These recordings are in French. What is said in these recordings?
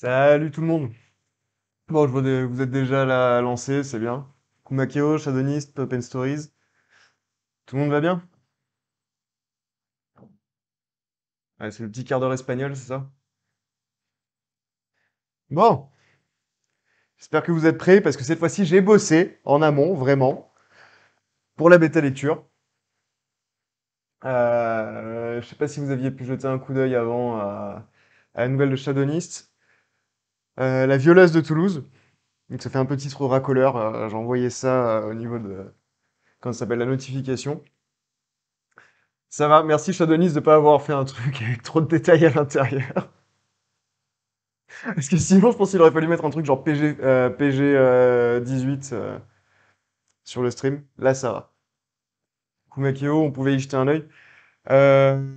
Salut tout le monde. Bon, je vois vous êtes déjà là lancé, c'est bien. Kumakeo, Shadowist, Pop and Stories. Tout le monde va bien? Ouais, c'est le petit quart d'heure espagnol, c'est ça? Bon, j'espère que vous êtes prêts parce que cette fois-ci j'ai bossé en amont, vraiment, pour la bêta lecture. Je sais pas si vous aviez pu jeter un coup d'œil avant à la nouvelle de Shadowist. La violeuse de Toulouse. Donc ça fait un peu titre racoleur. J'ai envoyé ça au niveau de, comment ça s'appelle, la notification. Ça va, merci Shadowist de pas avoir fait un truc avec trop de détails à l'intérieur. Parce que sinon, je pense qu'il aurait fallu mettre un truc genre PG 18 sur le stream. Là, ça va. Kumakeo, on pouvait y jeter un œil. Euh,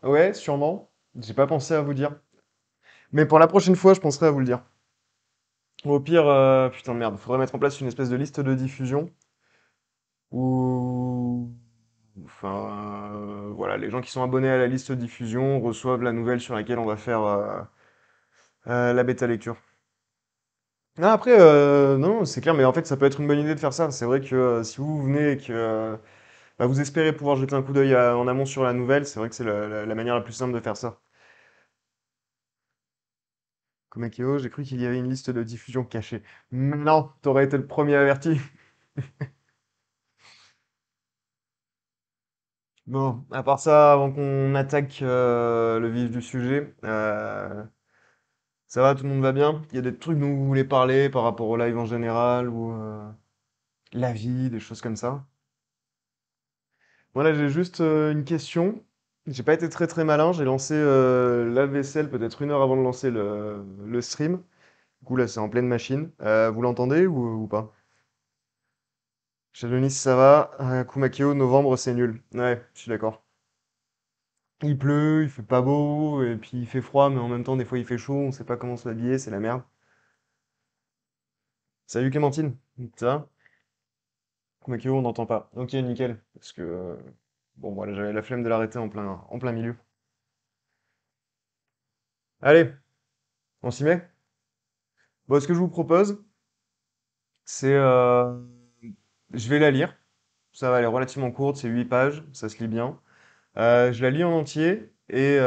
ouais, sûrement. J'ai pas pensé à vous dire. Mais pour la prochaine fois, je penserai à vous le dire. Au pire, putain de merde, faudrait mettre en place une espèce de liste de diffusion où, enfin, voilà, les gens qui sont abonnés à la liste de diffusion reçoivent la nouvelle sur laquelle on va faire la bêta lecture. Ah, après, non, c'est clair, mais en fait, ça peut être une bonne idée de faire ça. C'est vrai que si vous venez et que bah, vous espérez pouvoir jeter un coup d'œil en amont sur la nouvelle, c'est vrai que c'est la manière la plus simple de faire ça. Comme Akeo, j'ai cru qu'il y avait une liste de diffusion cachée. Non, t'aurais été le premier averti. Bon, à part ça, avant qu'on attaque le vif du sujet, ça va, tout le monde va bien? Il y a des trucs dont vous voulez parler par rapport au live en général ou la vie, des choses comme ça? Voilà, j'ai juste une question. J'ai pas été très très malin, j'ai lancé la vaisselle peut-être une heure avant de lancer le stream. Du coup là c'est en pleine machine. Vous l'entendez ou pas? Chez Denis ça va. Kumakeo, novembre c'est nul. Ouais, je suis d'accord. Il pleut, il fait pas beau, et puis il fait froid, mais en même temps des fois il fait chaud, on sait pas comment s'habiller, c'est la merde. Salut Clémentine, ça va? Kumakeo on n'entend pas. Ok nickel. Parce que bon voilà, j'avais la flemme de l'arrêter en plein milieu. Allez, on s'y met? Bon, ce que je vous propose, c'est, je vais la lire. Ça va, elle est relativement courte, c'est 8 pages, ça se lit bien. Je la lis en entier et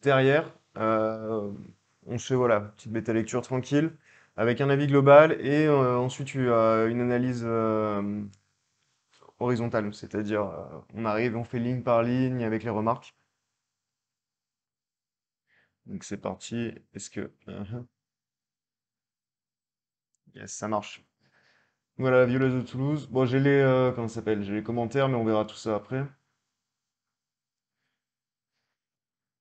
derrière, on se fait voilà, petite bêta lecture tranquille avec un avis global et ensuite une analyse horizontale, c'est-à-dire on arrive, on fait ligne par ligne avec les remarques. Donc c'est parti. Est-ce que yes, ça marche. Voilà, la Violeuse de Toulouse. Bon, j'ai les comment ça s'appelle? J'ai les commentaires, mais on verra tout ça après.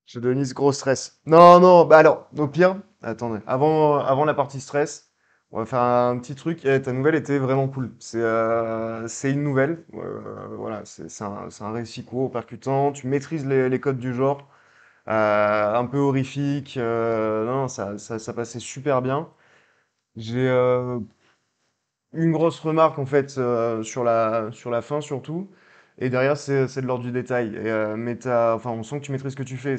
Je Denise, gros stress. Non, non, bah alors, au pire, attendez, avant la partie stress, on va faire un petit truc. Ta nouvelle était vraiment cool. C'est une nouvelle, voilà, c'est un récit court, percutant. Tu maîtrises les codes du genre, un peu horrifique. Non, ça passait super bien. J'ai une grosse remarque en fait sur la fin surtout. Et derrière, c'est de l'ordre du détail. Mais enfin, on sent que tu maîtrises ce que tu fais.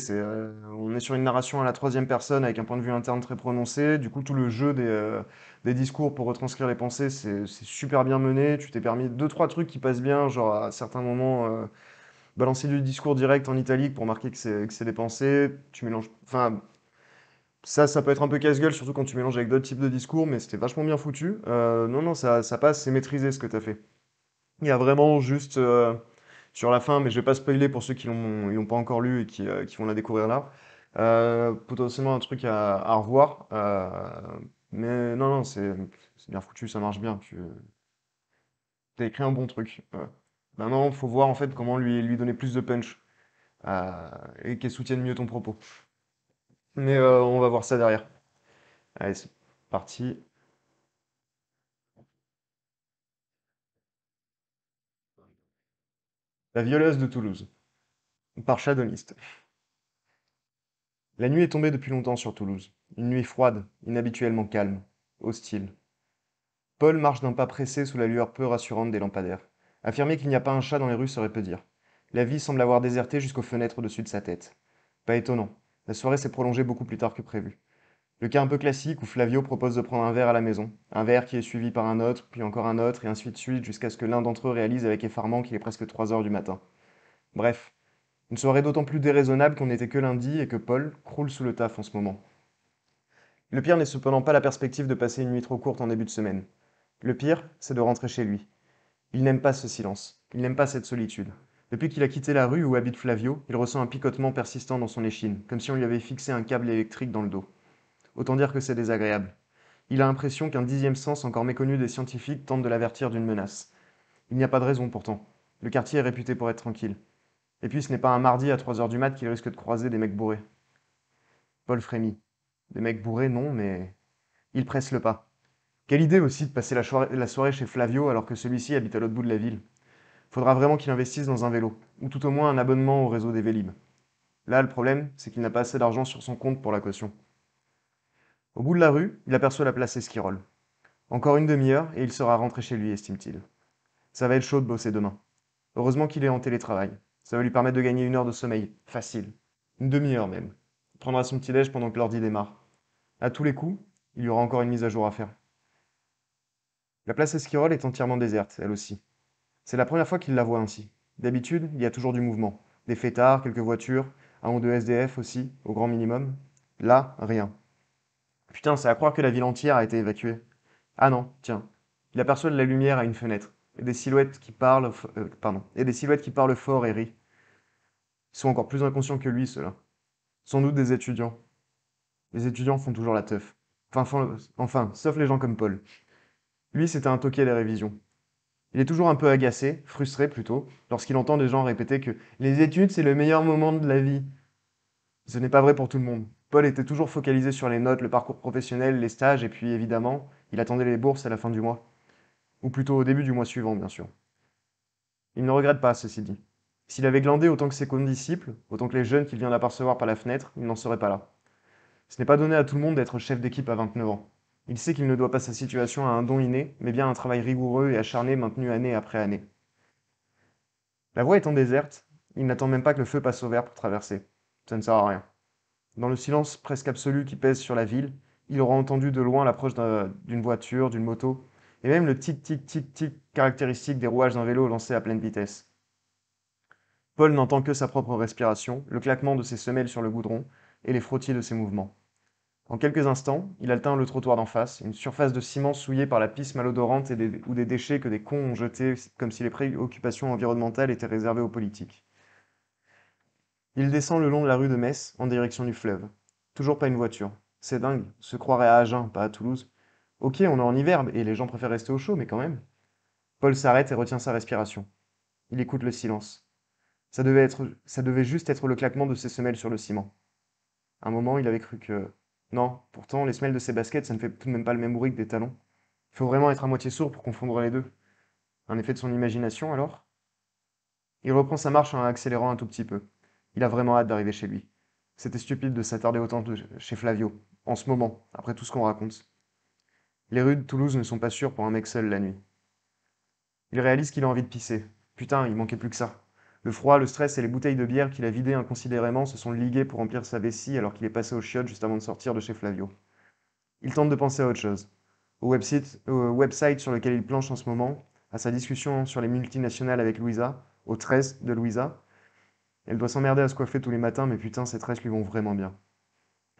On est sur une narration à la troisième personne avec un point de vue interne très prononcé. Du coup, tout le jeu des discours pour retranscrire les pensées, c'est super bien mené. Tu t'es permis deux, trois trucs qui passent bien, genre à certains moments, balancer du discours direct en italique pour marquer que c'est des pensées. Tu mélanges. Enfin, ça peut être un peu casse-gueule, surtout quand tu mélanges avec d'autres types de discours, mais c'était vachement bien foutu. Non, non, ça passe, c'est maîtrisé ce que tu as fait. Il y a vraiment juste sur la fin, mais je vais pas spoiler pour ceux qui l'ont pas encore lu et qui vont la découvrir là. Potentiellement un truc à revoir. Mais non, non, c'est bien foutu, ça marche bien. Tu as écrit un bon truc. Maintenant, faut voir en fait comment lui donner plus de punch et qu'elle soutienne mieux ton propos. Mais on va voir ça derrière. Allez, c'est parti. La violeuse de Toulouse, par Chadoniste. La nuit est tombée depuis longtemps sur Toulouse. Une nuit froide, inhabituellement calme, hostile. Paul marche d'un pas pressé sous la lueur peu rassurante des lampadaires. Affirmer qu'il n'y a pas un chat dans les rues serait peu dire. La vie semble avoir déserté jusqu'aux fenêtres au-dessus de sa tête. Pas étonnant. La soirée s'est prolongée beaucoup plus tard que prévu. Le cas un peu classique où Flavio propose de prendre un verre à la maison. Un verre qui est suivi par un autre, puis encore un autre, et ainsi de suite, jusqu'à ce que l'un d'entre eux réalise avec effarement qu'il est presque 3 heures du matin. Bref, une soirée d'autant plus déraisonnable qu'on n'était que lundi et que Paul croule sous le taf en ce moment. Le pire n'est cependant pas la perspective de passer une nuit trop courte en début de semaine. Le pire, c'est de rentrer chez lui. Il n'aime pas ce silence, il n'aime pas cette solitude. Depuis qu'il a quitté la rue où habite Flavio, il ressent un picotement persistant dans son échine, comme si on lui avait fixé un câble électrique dans le dos. Autant dire que c'est désagréable. Il a l'impression qu'un dixième sens encore méconnu des scientifiques tente de l'avertir d'une menace. Il n'y a pas de raison pourtant. Le quartier est réputé pour être tranquille. Et puis ce n'est pas un mardi à 3 heures du mat qu'il risque de croiser des mecs bourrés. Paul frémit. Des mecs bourrés, non, mais... Il presse le pas. Quelle idée aussi de passer la soirée chez Flavio alors que celui-ci habite à l'autre bout de la ville. Faudra vraiment qu'il investisse dans un vélo, ou tout au moins un abonnement au réseau des Vélib. Là, le problème, c'est qu'il n'a pas assez d'argent sur son compte pour la caution. Au bout de la rue, il aperçoit la place Esquirol. Encore une demi-heure et il sera rentré chez lui, estime-t-il. Ça va être chaud de bosser demain. Heureusement qu'il est en télétravail. Ça va lui permettre de gagner 1 heure de sommeil. Facile. Une demi-heure même. Il prendra son petit-déj pendant que l'ordi démarre. À tous les coups, il y aura encore une mise à jour à faire. La place Esquirol est entièrement déserte, elle aussi. C'est la première fois qu'il la voit ainsi. D'habitude, il y a toujours du mouvement. Des fêtards, quelques voitures, un ou deux SDF aussi, au grand minimum. Là, rien. Putain, c'est à croire que la ville entière a été évacuée. Ah non, tiens. Il aperçoit de la lumière à une fenêtre, et des silhouettes qui parlent, et des silhouettes qui parlent fort et rient. Ils sont encore plus inconscients que lui, ceux-là. Sans doute des étudiants. Les étudiants font toujours la teuf. Enfin, sauf les gens comme Paul. Lui, c'était un toqué des révisions. Il est toujours un peu agacé, frustré plutôt, lorsqu'il entend des gens répéter que les études, c'est le meilleur moment de la vie. Ce n'est pas vrai pour tout le monde. Paul était toujours focalisé sur les notes, le parcours professionnel, les stages, et puis évidemment, il attendait les bourses à la fin du mois. Ou plutôt au début du mois suivant, bien sûr. Il ne regrette pas, ceci dit. S'il avait glandé autant que ses condisciples, autant que les jeunes qu'il vient d'apercevoir par la fenêtre, il n'en serait pas là. Ce n'est pas donné à tout le monde d'être chef d'équipe à 29 ans. Il sait qu'il ne doit pas sa situation à un don inné, mais bien à un travail rigoureux et acharné maintenu année après année. La voie étant déserte, il n'attend même pas que le feu passe au vert pour traverser. Ça ne sert à rien. Dans le silence presque absolu qui pèse sur la ville, il aura entendu de loin l'approche d'une voiture, d'une moto, et même le tic-tic-tic-tic caractéristique des rouages d'un vélo lancé à pleine vitesse. Paul n'entend que sa propre respiration, le claquement de ses semelles sur le goudron et les frottis de ses mouvements. En quelques instants, il atteint le trottoir d'en face, une surface de ciment souillée par la pisse malodorante ou des déchets que des cons ont jetés comme si les préoccupations environnementales étaient réservées aux politiques. Il descend le long de la rue de Metz, en direction du fleuve. Toujours pas une voiture. C'est dingue, se croirait à Agen, pas à Toulouse. Ok, on est en hiver, et les gens préfèrent rester au chaud, mais quand même. Paul s'arrête et retient sa respiration. Il écoute le silence. Ça devait juste être le claquement de ses semelles sur le ciment. Un moment, il avait cru que... Non, pourtant, les semelles de ses baskets, ça ne fait tout de même pas le même bruit que des talons. Il faut vraiment être à moitié sourd pour confondre les deux. Un effet de son imagination, alors? Il reprend sa marche en accélérant un tout petit peu. Il a vraiment hâte d'arriver chez lui. C'était stupide de s'attarder autant chez Flavio, en ce moment, après tout ce qu'on raconte. Les rues de Toulouse ne sont pas sûres pour un mec seul la nuit. Il réalise qu'il a envie de pisser. Putain, il manquait plus que ça. Le froid, le stress et les bouteilles de bière qu'il a vidées inconsidérément se sont ligués pour remplir sa vessie alors qu'il est passé au chiottes juste avant de sortir de chez Flavio. Il tente de penser à autre chose. Au website sur lequel il planche en ce moment, à sa discussion sur les multinationales avec Louisa, aux tresses de Louisa. Elle doit s'emmerder à se coiffer tous les matins, mais putain, ces tresses lui vont vraiment bien.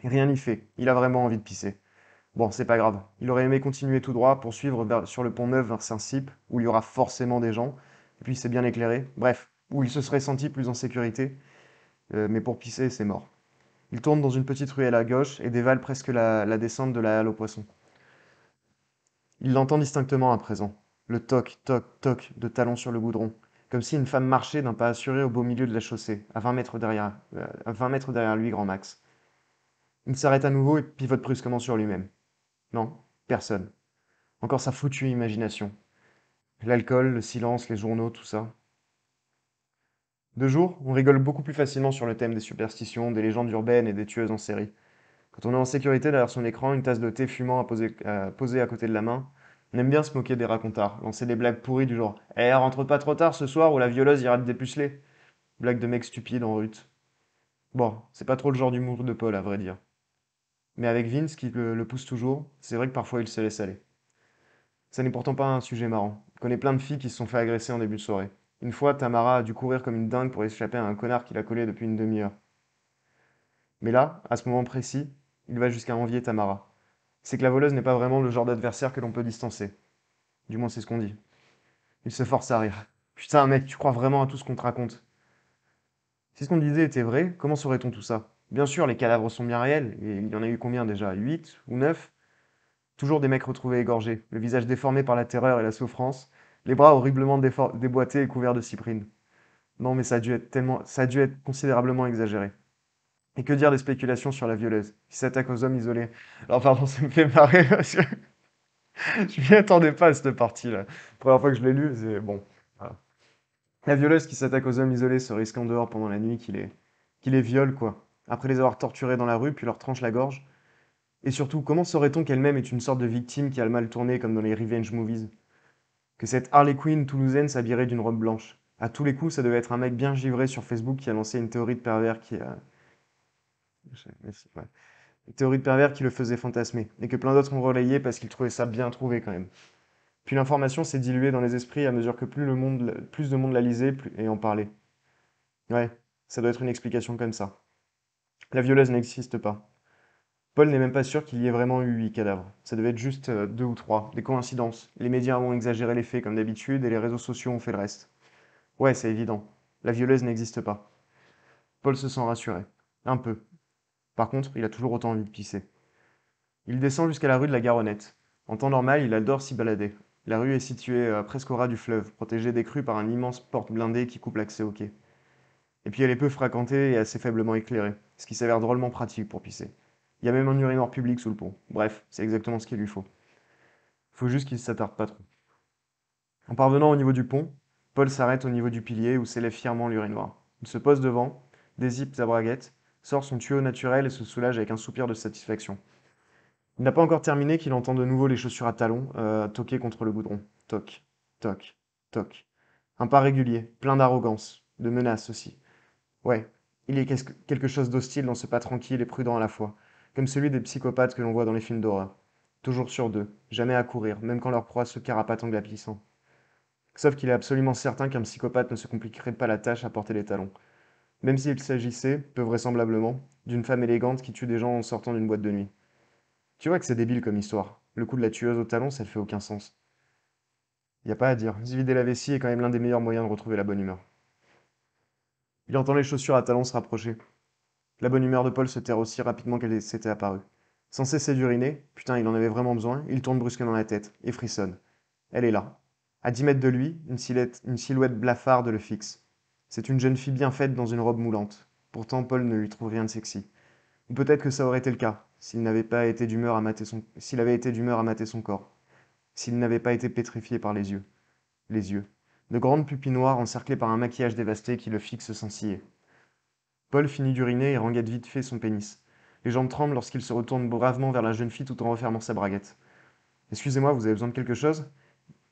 Et rien n'y fait, il a vraiment envie de pisser. Bon, c'est pas grave. Il aurait aimé continuer tout droit, poursuivre sur le pont Neuf vers Saint-Cyp, où il y aura forcément des gens, et puis c'est bien éclairé. Bref, où il se serait senti plus en sécurité. Mais pour pisser, c'est mort. Il tourne dans une petite ruelle à gauche et dévale presque la descente de la halle aux poissons. Il l'entend distinctement à présent. Le toc, toc, toc de talons sur le goudron, comme si une femme marchait d'un pas assuré au beau milieu de la chaussée, à 20 mètres derrière lui, grand max. Il s'arrête à nouveau et pivote brusquement sur lui-même. Non, personne. Encore sa foutue imagination. L'alcool, le silence, les journaux, tout ça. De jour, on rigole beaucoup plus facilement sur le thème des superstitions, des légendes urbaines et des tueuses en série. Quand on est en sécurité derrière son écran, une tasse de thé fumant posée à côté de la main, on aime bien se moquer des racontars, lancer des blagues pourries du genre «Eh, rentre pas trop tard ce soir ou la violeuse ira te dépuceler». Blague de mec stupide en rut. Bon, c'est pas trop le genre d'humour de Paul, à vrai dire. Mais avec Vince qui le pousse toujours, c'est vrai que parfois il se laisse aller. Ça n'est pourtant pas un sujet marrant. Je connais plein de filles qui se sont fait agresser en début de soirée. Une fois, Tamara a dû courir comme une dingue pour échapper à un connard qui la collait depuis une demi-heure. Mais là, à ce moment précis, il va jusqu'à envier Tamara. C'est que la voleuse n'est pas vraiment le genre d'adversaire que l'on peut distancer. Du moins, c'est ce qu'on dit. Il se force à rire. Putain, mec, tu crois vraiment à tout ce qu'on te raconte? Si ce qu'on disait était vrai, comment saurait-on tout ça? Bien sûr, les cadavres sont bien réels, et il y en a eu combien déjà? 8 ou 9? Toujours des mecs retrouvés égorgés, le visage déformé par la terreur et la souffrance, les bras horriblement déboîtés et couverts de cyprine. Non, mais ça a dû être considérablement exagéré. Et que dire des spéculations sur la violeuse, qui s'attaque aux hommes isolés? Alors pardon, ça me fait marrer, parce que je m'y attendais pas à cette partie-là. Première fois que je l'ai lu, c'est bon. Voilà. La violeuse qui s'attaque aux hommes isolés se risque en dehors pendant la nuit qui les viole, quoi. Après les avoir torturés dans la rue, puis leur tranche la gorge. Et surtout, comment saurait-on qu'elle-même est une sorte de victime qui a le mal tourné comme dans les revenge movies? Que cette Harley Quinn toulousaine s'habillerait d'une robe blanche. À tous les coups, ça devait être un mec bien givré sur Facebook qui a lancé une théorie de pervers qui a... Ouais. Une théorie de pervers qui le faisait fantasmer, et que plein d'autres ont relayé parce qu'ils trouvaient ça bien trouvé quand même. Puis l'information s'est diluée dans les esprits à mesure que plus de monde la lisait et en parlait. Ouais, ça doit être une explication comme ça. La violeuse n'existe pas. Paul n'est même pas sûr qu'il y ait vraiment eu 8 cadavres. Ça devait être juste 2 ou 3, des coïncidences. Les médias ont exagéré les faits comme d'habitude et les réseaux sociaux ont fait le reste. Ouais, c'est évident. La violeuse n'existe pas. Paul se sent rassuré. Un peu. Par contre, il a toujours autant envie de pisser. Il descend jusqu'à la rue de la Garonnette. En temps normal, il adore s'y balader. La rue est située presque au ras du fleuve, protégée des crues par un immense porte blindée qui coupe l'accès au quai. Et puis elle est peu fréquentée et assez faiblement éclairée, ce qui s'avère drôlement pratique pour pisser. Il y a même un urinoir public sous le pont. Bref, c'est exactement ce qu'il lui faut. Faut juste qu'il ne s'attarde pas trop. En parvenant au niveau du pont, Paul s'arrête au niveau du pilier où s'élève fièrement l'urinoir. Il se pose devant, dézippe sa braguette, sort son tuyau naturel et se soulage avec un soupir de satisfaction. Il n'a pas encore terminé qu'il entend de nouveau les chaussures à talons toquer contre le goudron. Toc, toc, toc. Un pas régulier, plein d'arrogance, de menace aussi. Ouais, il y a quelque chose d'hostile dans ce pas tranquille et prudent à la fois, comme celui des psychopathes que l'on voit dans les films d'horreur. Toujours sur deux, jamais à courir, même quand leur proie se carapate en glapissant. Sauf qu'il est absolument certain qu'un psychopathe ne se compliquerait pas la tâche à porter les talons, même s'il s'agissait, peu vraisemblablement, d'une femme élégante qui tue des gens en sortant d'une boîte de nuit. Tu vois que c'est débile comme histoire. Le coup de la tueuse au talon, ça fait aucun sens. Y a pas à dire, se vider la vessie est quand même l'un des meilleurs moyens de retrouver la bonne humeur. Il entend les chaussures à talons se rapprocher. La bonne humeur de Paul se terre aussi rapidement qu'elle s'était apparue. Sans cesser d'uriner, putain, il en avait vraiment besoin, il tourne brusquement la tête et frissonne. Elle est là. À 10 mètres de lui, une silhouette blafarde le fixe. C'est une jeune fille bien faite dans une robe moulante. Pourtant, Paul ne lui trouve rien de sexy. Ou peut-être que ça aurait été le cas, s'il avait été d'humeur à mater son corps, s'il n'avait pas été pétrifié par les yeux. Les yeux. De grandes pupilles noires encerclées par un maquillage dévasté qui le fixe sans ciller. Paul finit d'uriner et rengaine vite fait son pénis. Les jambes tremblent lorsqu'il se retourne bravement vers la jeune fille tout en refermant sa braguette. Excusez-moi, vous avez besoin de quelque chose?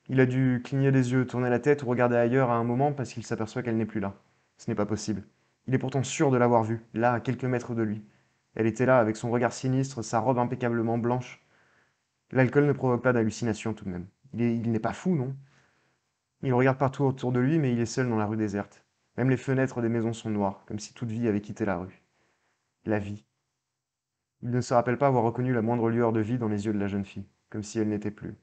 Il a dû cligner des yeux, tourner la tête ou regarder ailleurs à un moment parce qu'il s'aperçoit qu'elle n'est plus là. Ce n'est pas possible. Il est pourtant sûr de l'avoir vue, là, à quelques mètres de lui. Elle était là, avec son regard sinistre, sa robe impeccablement blanche. L'alcool ne provoque pas d'hallucination tout de même. Il n'est pas fou, non? Il regarde partout autour de lui, mais il est seul dans la rue déserte. Même les fenêtres des maisons sont noires, comme si toute vie avait quitté la rue. La vie. Il ne se rappelle pas avoir reconnu la moindre lueur de vie dans les yeux de la jeune fille, comme si elle n'était plus.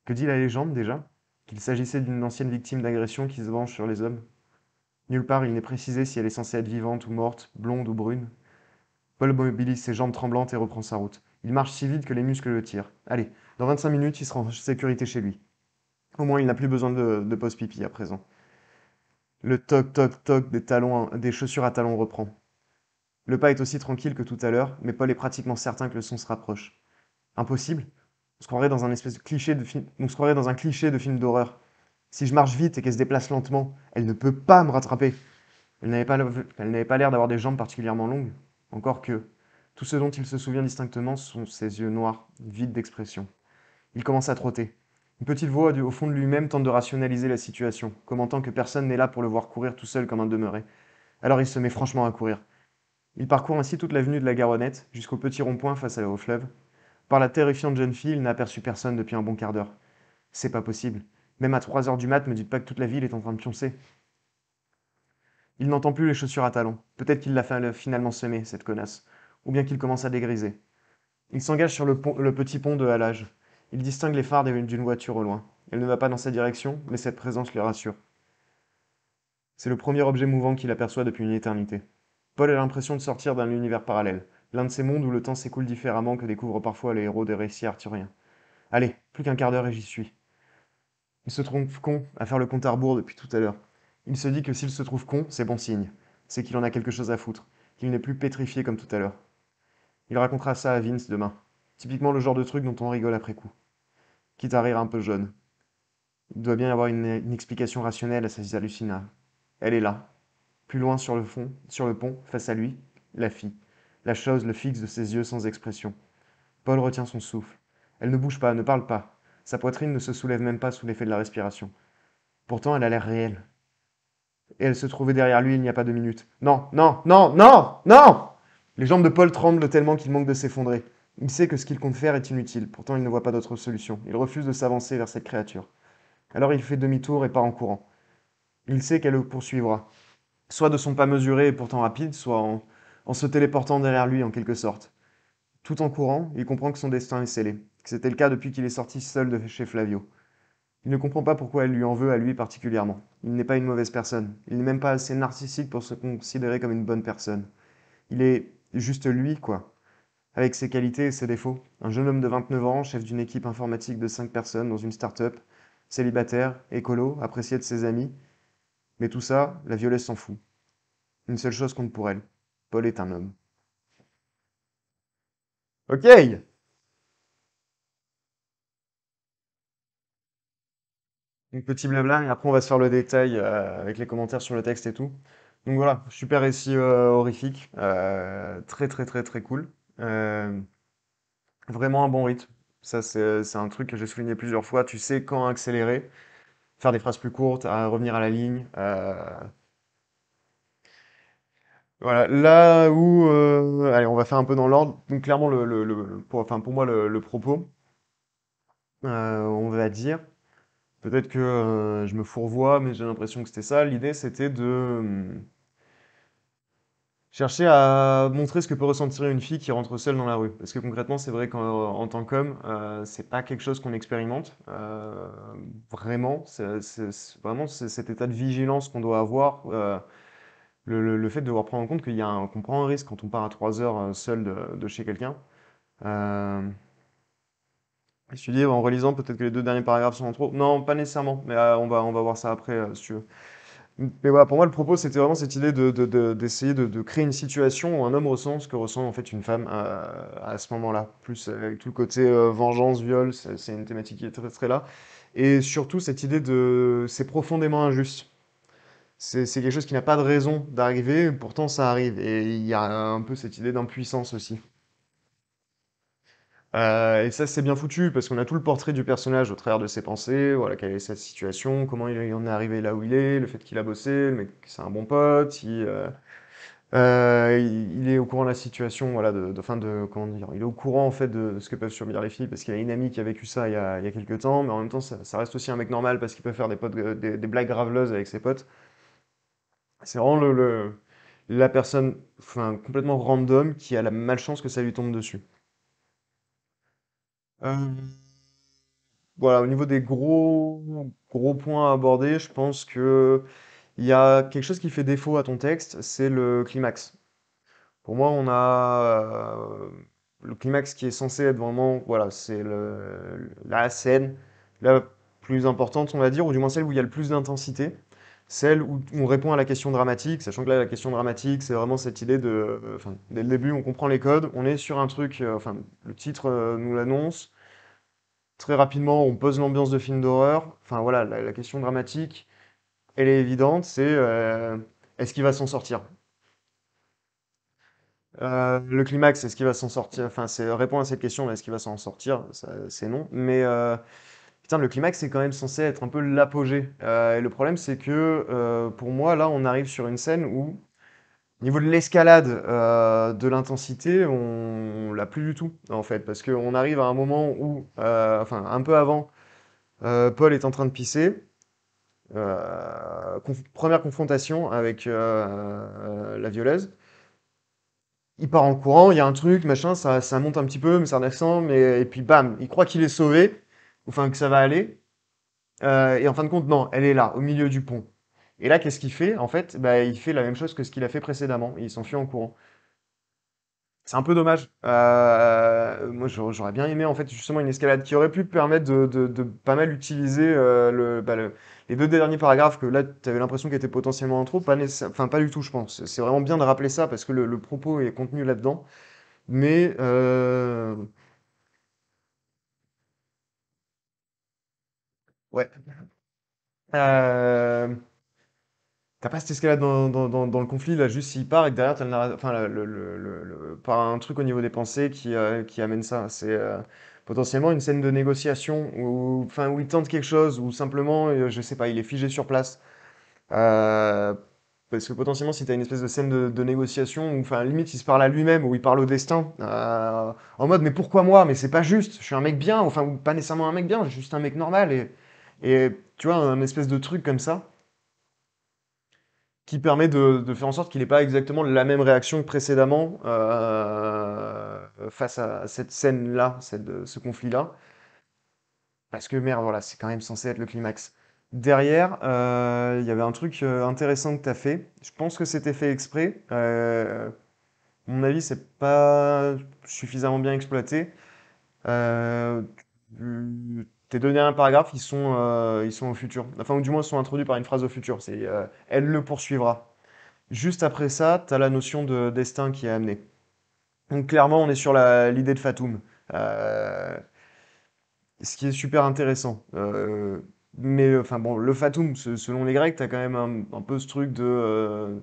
Que dit la légende déjà? Qu'il s'agissait d'une ancienne victime d'agression qui se venge sur les hommes? Nulle part il n'est précisé si elle est censée être vivante ou morte, blonde ou brune. Paul mobilise ses jambes tremblantes et reprend sa route. Il marche si vite que les muscles le tirent. Allez, dans 25 minutes, il sera en sécurité chez lui. Au moins, il n'a plus besoin de pause pipi à présent. Le toc toc toc des chaussures à talons reprend. Le pas est aussi tranquille que tout à l'heure, mais Paul est pratiquement certain que le son se rapproche. Impossible? On se croirait dans un espèce de cliché de film, on se croirait dans un cliché de film d'horreur. Si je marche vite et qu'elle se déplace lentement, elle ne peut pas me rattraper. Elle n'avait pas l'air d'avoir des jambes particulièrement longues. Encore que, tout ce dont il se souvient distinctement sont ses yeux noirs, vides d'expression. Il commence à trotter. Une petite voix au fond de lui-même tente de rationaliser la situation, commentant que personne n'est là pour le voir courir tout seul comme un demeuré. Alors il se met franchement à courir. Il parcourt ainsi toute l'avenue de la Garonnette, jusqu'au petit rond-point face au fleuve. Par la terrifiante jeune fille, il n'a aperçu personne depuis un bon quart d'heure. C'est pas possible. Même à 3 heures du mat, me dites pas que toute la ville est en train de pioncer. Il n'entend plus les chaussures à talons. Peut-être qu'il l'a finalement semé, cette connasse. Ou bien qu'il commence à dégriser. Il s'engage sur le petit pont de halage. Il distingue les phares d'une voiture au loin. Elle ne va pas dans sa direction, mais cette présence le rassure. C'est le premier objet mouvant qu'il aperçoit depuis une éternité. Paul a l'impression de sortir d'un univers parallèle, l'un de ces mondes où le temps s'écoule différemment que découvrent parfois les héros des récits arthuriens. Allez, plus qu'un quart d'heure et j'y suis. Il se trouve con à faire le compte à rebours depuis tout à l'heure. Il se dit que s'il se trouve con, c'est bon signe. C'est qu'il en a quelque chose à foutre, qu'il n'est plus pétrifié comme tout à l'heure. Il racontera ça à Vince demain. Typiquement le genre de truc dont on rigole après coup. Quitte à rire un peu jeune. Il doit bien y avoir une explication rationnelle à ces hallucinations. Elle est là, plus loin sur le fond, sur le pont, face à lui, la fille. La chose le fixe de ses yeux sans expression. Paul retient son souffle. Elle ne bouge pas, ne parle pas. Sa poitrine ne se soulève même pas sous l'effet de la respiration. Pourtant, elle a l'air réelle. Et elle se trouvait derrière lui il n'y a pas 2 minutes. Non, non, non, non, non! Les jambes de Paul tremblent tellement qu'il manque de s'effondrer. Il sait que ce qu'il compte faire est inutile, pourtant il ne voit pas d'autre solution. Il refuse de s'avancer vers cette créature. Alors il fait demi-tour et part en courant. Il sait qu'elle le poursuivra, soit de son pas mesuré et pourtant rapide, soit en se téléportant derrière lui en quelque sorte. Tout en courant, il comprend que son destin est scellé, que c'était le cas depuis qu'il est sorti seul de chez Flavio. Il ne comprend pas pourquoi elle lui en veut à lui particulièrement. Il n'est pas une mauvaise personne. Il n'est même pas assez narcissique pour se considérer comme une bonne personne. Il est juste lui, quoi. Avec ses qualités et ses défauts. Un jeune homme de 29 ans, chef d'une équipe informatique de 5 personnes dans une start-up, célibataire, écolo, apprécié de ses amis. Mais tout ça, la Violette s'en fout. Une seule chose compte pour elle. Paul est un homme. Ok! Donc petit blabla, et après on va se faire le détail avec les commentaires sur le texte et tout. Donc voilà, super récit horrifique, très très très très cool. Euh, Vraiment un bon rythme. Ça c'est un truc que j'ai souligné plusieurs fois. Tu sais quand accélérer, faire des phrases plus courtes, à revenir à la ligne. Voilà, là où, allez, on va faire un peu dans l'ordre. Donc clairement enfin pour moi le propos, on va dire. Peut-être que je me fourvoie, mais j'ai l'impression que c'était ça. L'idée, c'était de chercher à montrer ce que peut ressentir une fille qui rentre seule dans la rue. Parce que concrètement, c'est vrai qu'en tant qu'homme, c'est pas quelque chose qu'on expérimente. Vraiment, vraiment cet état de vigilance qu'on doit avoir. Le fait de devoir prendre en compte qu'on prend un risque quand on part à 3 heures seul de chez quelqu'un. Euh, je me suis dit, en relisant, peut-être que les 2 derniers paragraphes sont en trop. Non, pas nécessairement, mais on va voir ça après, si tu veux. Mais voilà, pour moi, le propos, c'était vraiment cette idée d'essayer de créer une situation où un homme ressent ce que ressent en fait une femme à ce moment-là. Plus avec tout le côté vengeance, viol, c'est une thématique qui est très très là. Et surtout cette idée de c'est profondément injuste. C'est quelque chose qui n'a pas de raison d'arriver, pourtant ça arrive. Et il y a un peu cette idée d'impuissance aussi. Et ça, c'est bien foutu parce qu'on a tout le portrait du personnage au travers de ses pensées, voilà, quelle est sa situation, comment il en est arrivé là où il est, le fait qu'il a bossé, le mec, c'est un bon pote, il est au courant de la situation, voilà, enfin comment dire, il est au courant en fait de ce que peuvent subir les filles parce qu'il a une amie qui a vécu ça il y a quelques temps, mais en même temps, ça reste aussi un mec normal parce qu'il peut faire des blagues graveleuses avec ses potes. C'est vraiment la personne, enfin, complètement random qui a la malchance que ça lui tombe dessus. Euh, Voilà, au niveau des gros points à aborder, je pense que il y a quelque chose qui fait défaut à ton texte, c'est le climax. Pour moi, on a le climax qui est censé être vraiment, voilà, c'est la scène la plus importante, on va dire, ou du moins celle où il y a le plus d'intensité, celle où on répond à la question dramatique, sachant que là, la question dramatique, c'est vraiment cette idée enfin, dès le début, on comprend les codes, on est sur un truc, enfin, le titre nous l'annonce. Très rapidement, on pose l'ambiance de film d'horreur. Enfin voilà, la question dramatique, elle est évidente, c'est est-ce qu'il va s'en sortir? Le climax, est-ce qu'il va s'en sortir? Enfin, c'est répondre à cette question, est-ce qu'il va s'en sortir? C'est non. Mais putain, le climax, c'est quand même censé être un peu l'apogée. Et le problème, c'est que pour moi, là, on arrive sur une scène où Au niveau de l'escalade, de l'intensité, on l'a plus du tout, en fait, parce qu'on arrive à un moment où, enfin, un peu avant, Paul est en train de pisser. Première confrontation avec la violeuse. Il part en courant, il y a un truc, machin, ça monte un petit peu, mais ça redescend, et puis bam, il croit qu'il est sauvé, enfin que ça va aller. Et en fin de compte, non, elle est là, au milieu du pont. Et là, qu'est-ce qu'il fait? En fait, bah, il fait la même chose que ce qu'il a fait précédemment, et il s'enfuit en courant. C'est un peu dommage. Moi, j'aurais bien aimé, en fait, justement, une escalade qui aurait pu permettre de pas mal utiliser les deux derniers paragraphes que là, tu avais l'impression qu'ils étaient potentiellement en trop. Enfin, pas du tout, je pense. C'est vraiment bien de rappeler ça parce que le propos est contenu là-dedans. Mais, ouais. Euh, T'as pas cette escalade dans le conflit, là, juste s'il part et que derrière, t'as enfin, par un truc au niveau des pensées qui amène ça. C'est potentiellement une scène de négociation où, enfin, où il tente quelque chose, ou simplement, je sais pas, il est figé sur place. Euh, Parce que potentiellement, si t'as une espèce de scène de négociation, où, enfin, limite, il se parle à lui-même, ou il parle au destin, en mode, mais pourquoi moi? Mais c'est pas juste, je suis un mec bien, enfin, ou pas nécessairement un mec bien, je suis juste un mec normal, et tu vois, un espèce de truc comme ça qui permet de faire en sorte qu'il n'ait pas exactement la même réaction que précédemment face à cette scène-là, ce conflit-là. Parce que merde, voilà, c'est quand même censé être le climax. Derrière, il y avait un truc intéressant que tu as fait. Je pense que c'était fait exprès. À mon avis, c'est pas suffisamment bien exploité. Euh, Tes deux derniers paragraphes, ils sont au futur. Enfin, ou du moins, sont introduits par une phrase au futur. C'est elle le poursuivra. Juste après ça, tu as la notion de destin qui est amenée. Donc clairement, on est sur l'idée de Fatum. Euh, Ce qui est super intéressant. Mais enfin bon, le Fatum, selon les Grecs, tu as quand même un peu ce truc de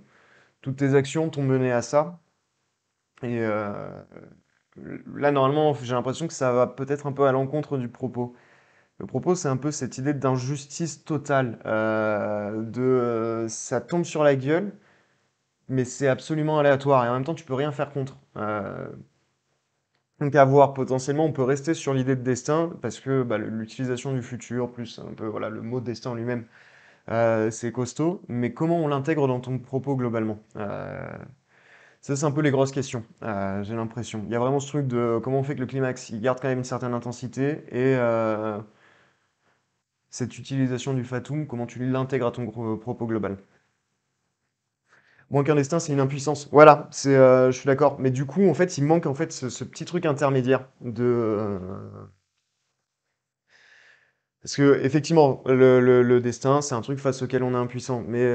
toutes tes actions t'ont mené à ça. Et là, normalement, j'ai l'impression que ça va peut-être un peu à l'encontre du propos. Le propos, c'est un peu cette idée d'injustice totale, ça tombe sur la gueule, mais c'est absolument aléatoire et en même temps, tu peux rien faire contre. Donc à voir, potentiellement, on peut rester sur l'idée de destin parce que bah, l'utilisation du futur, plus un peu voilà, le mot destin en lui-même, c'est costaud. Mais comment on l'intègre dans ton propos globalement? Ça, c'est un peu les grosses questions, j'ai l'impression. Il y a vraiment ce truc de comment on fait que le climax, il garde quand même une certaine intensité et cette utilisation du fatum, comment tu l'intègres à ton propos global. Moins qu'un destin, c'est une impuissance. Voilà, je suis d'accord. Mais du coup, en fait, il manque en fait ce petit truc intermédiaire parce que effectivement, le destin, c'est un truc face auquel on est impuissant. Mais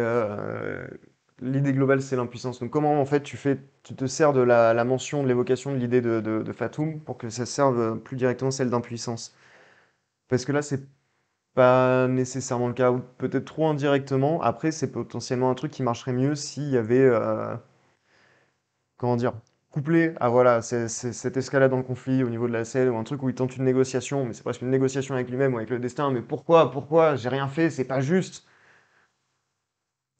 l'idée globale, c'est l'impuissance. Donc comment en fait tu te sers de la mention, de l'évocation de l'idée de Fatum pour que ça serve plus directement celle d'impuissance. Parce que là, c'est pas nécessairement le cas, ou peut-être trop indirectement. Après, c'est potentiellement un truc qui marcherait mieux s'il y avait, comment dire, couplé à voilà, cette escalade dans le conflit au niveau de la scène, ou un truc où il tente une négociation, mais c'est presque une négociation avec lui-même ou avec le destin, mais pourquoi, j'ai rien fait, c'est pas juste.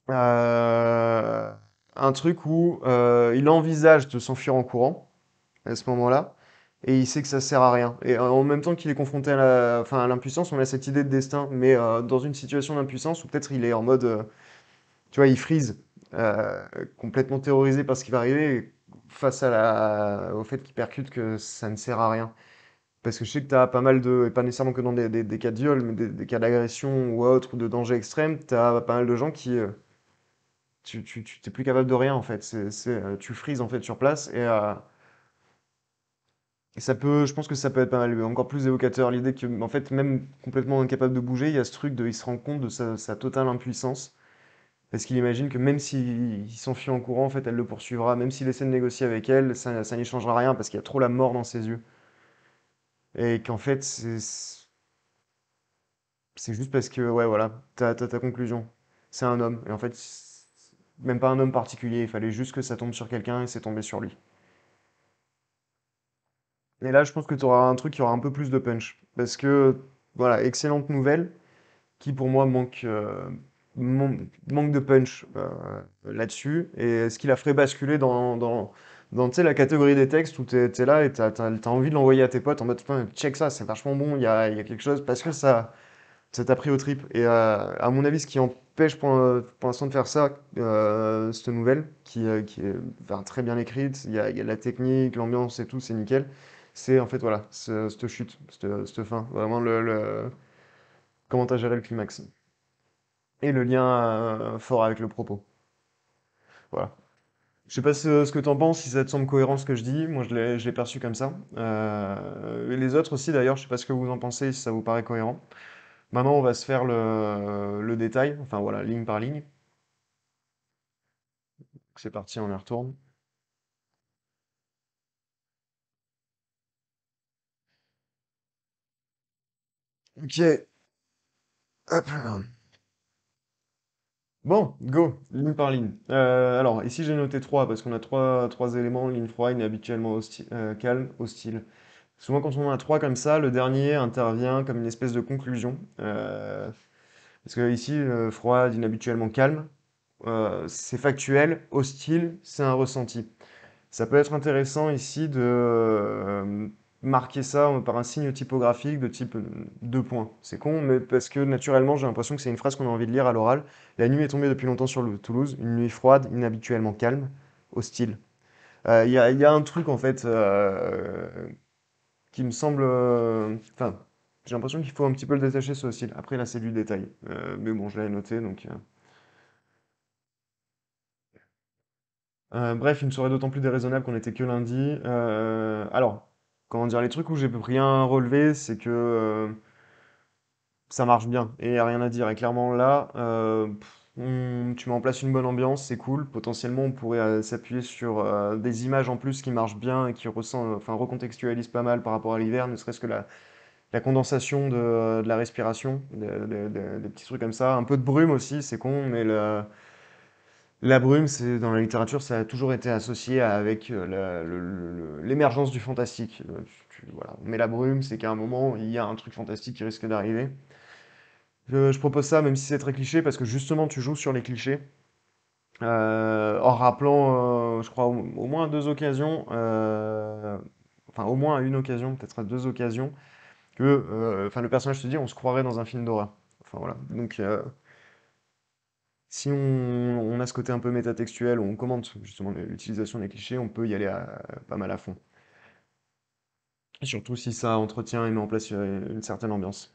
Euh, un truc où il envisage de s'enfuir en courant à ce moment-là, et il sait que ça sert à rien. Et en même temps qu'il est confronté enfin, à l'impuissance, on a cette idée de destin, mais dans une situation d'impuissance où peut-être il est en mode, tu vois, il freeze, complètement terrorisé par ce qui va arriver, face à au fait qu'il percute que ça ne sert à rien. Parce que je sais que tu as pas mal de, et pas nécessairement que dans des cas de viol, mais des cas d'agression ou autre, ou de danger extrême, tu as pas mal de gens qui, tu t'es plus capable de rien en fait. Tu frises en fait sur place et ça peut, je pense que ça peut être pas mal, encore plus évocateur. L'idée que, en fait, même complètement incapable de bouger, il y a ce truc il se rend compte de sa totale impuissance. Parce qu'il imagine que même s'il s'enfuit en courant, en fait, elle le poursuivra. Même s'il essaie de négocier avec elle, ça n'y changera rien parce qu'il y a trop la mort dans ses yeux. Et qu'en fait, c'est juste parce que, ouais, voilà, t'as ta conclusion. C'est un homme. Et en fait, même pas un homme particulier. Il fallait juste que ça tombe sur quelqu'un et c'est tombé sur lui. Et là, je pense que tu auras un truc qui aura un peu plus de punch. Parce que, voilà, excellente nouvelle qui pour moi manque de punch là-dessus. Et ce qui la ferait basculer tu sais, la catégorie des textes où t'es là et t'as envie de l'envoyer à tes potes en mode, putain, check ça, c'est vachement bon, il y a quelque chose, parce que ça t'a pris au trip. Et à mon avis, ce qui empêche pour l'instant de faire ça, cette nouvelle, qui est enfin, très bien écrite, il y a de la technique, l'ambiance et tout, c'est nickel, c'est en fait, voilà, cette chute, cette fin. Vraiment, comment t'as géré le climax. Et le lien fort avec le propos. Voilà. Je sais pas ce que t'en penses, si ça te semble cohérent ce que je dis. Moi, je l'ai perçu comme ça. Et les autres aussi, d'ailleurs, je sais pas ce que vous en pensez, si ça vous paraît cohérent. Maintenant, on va se faire le détail, enfin voilà, ligne par ligne. C'est parti, on y retourne. Ok, hop. Bon, go, ligne par ligne. Alors, ici j'ai noté trois, parce qu'on a trois éléments. Ligne froide, habituellement calme, hostile. Souvent, quand on en a trois comme ça, le dernier intervient comme une espèce de conclusion. Parce que ici, froid, inhabituellement calme, c'est factuel, hostile, c'est un ressenti. Ça peut être intéressant ici de marquer ça par un signe typographique de type deux points. C'est con, mais parce que naturellement, j'ai l'impression que c'est une phrase qu'on a envie de lire à l'oral. La nuit est tombée depuis longtemps sur Toulouse, une nuit froide, inhabituellement calme, hostile. Il y a un truc en fait qui me semble. Enfin, j'ai l'impression qu'il faut un petit peu le détacher ce hostile. Après, là, c'est du détail. Mais bon, je l'avais noté donc. Bref, une soirée d'autant plus déraisonnable qu'on était que lundi. Alors, comment dire, les trucs où j'ai rien relevé, c'est que ça marche bien et y a rien à dire. Et clairement là, tu mets en place une bonne ambiance, c'est cool. Potentiellement, on pourrait s'appuyer sur des images en plus qui marchent bien et qui enfin, recontextualisent pas mal par rapport à l'hiver, ne serait-ce que la condensation de la respiration, des petits trucs comme ça. Un peu de brume aussi, c'est con, mais la brume, dans la littérature, ça a toujours été associé avec l'émergence du fantastique. Voilà. Mais la brume, c'est qu'à un moment, il y a un truc fantastique qui risque d'arriver. Je propose ça, même si c'est très cliché, parce que justement, tu joues sur les clichés, en rappelant, je crois, au moins à deux occasions, enfin au moins à une occasion, peut-être à deux occasions, que enfin, le personnage te dit on se croirait dans un film d'horreur. Enfin voilà. Donc, si on a ce côté un peu métatextuel, où on commente justement l'utilisation des clichés, on peut y aller pas mal à fond. Et surtout si ça entretient et met en place une certaine ambiance.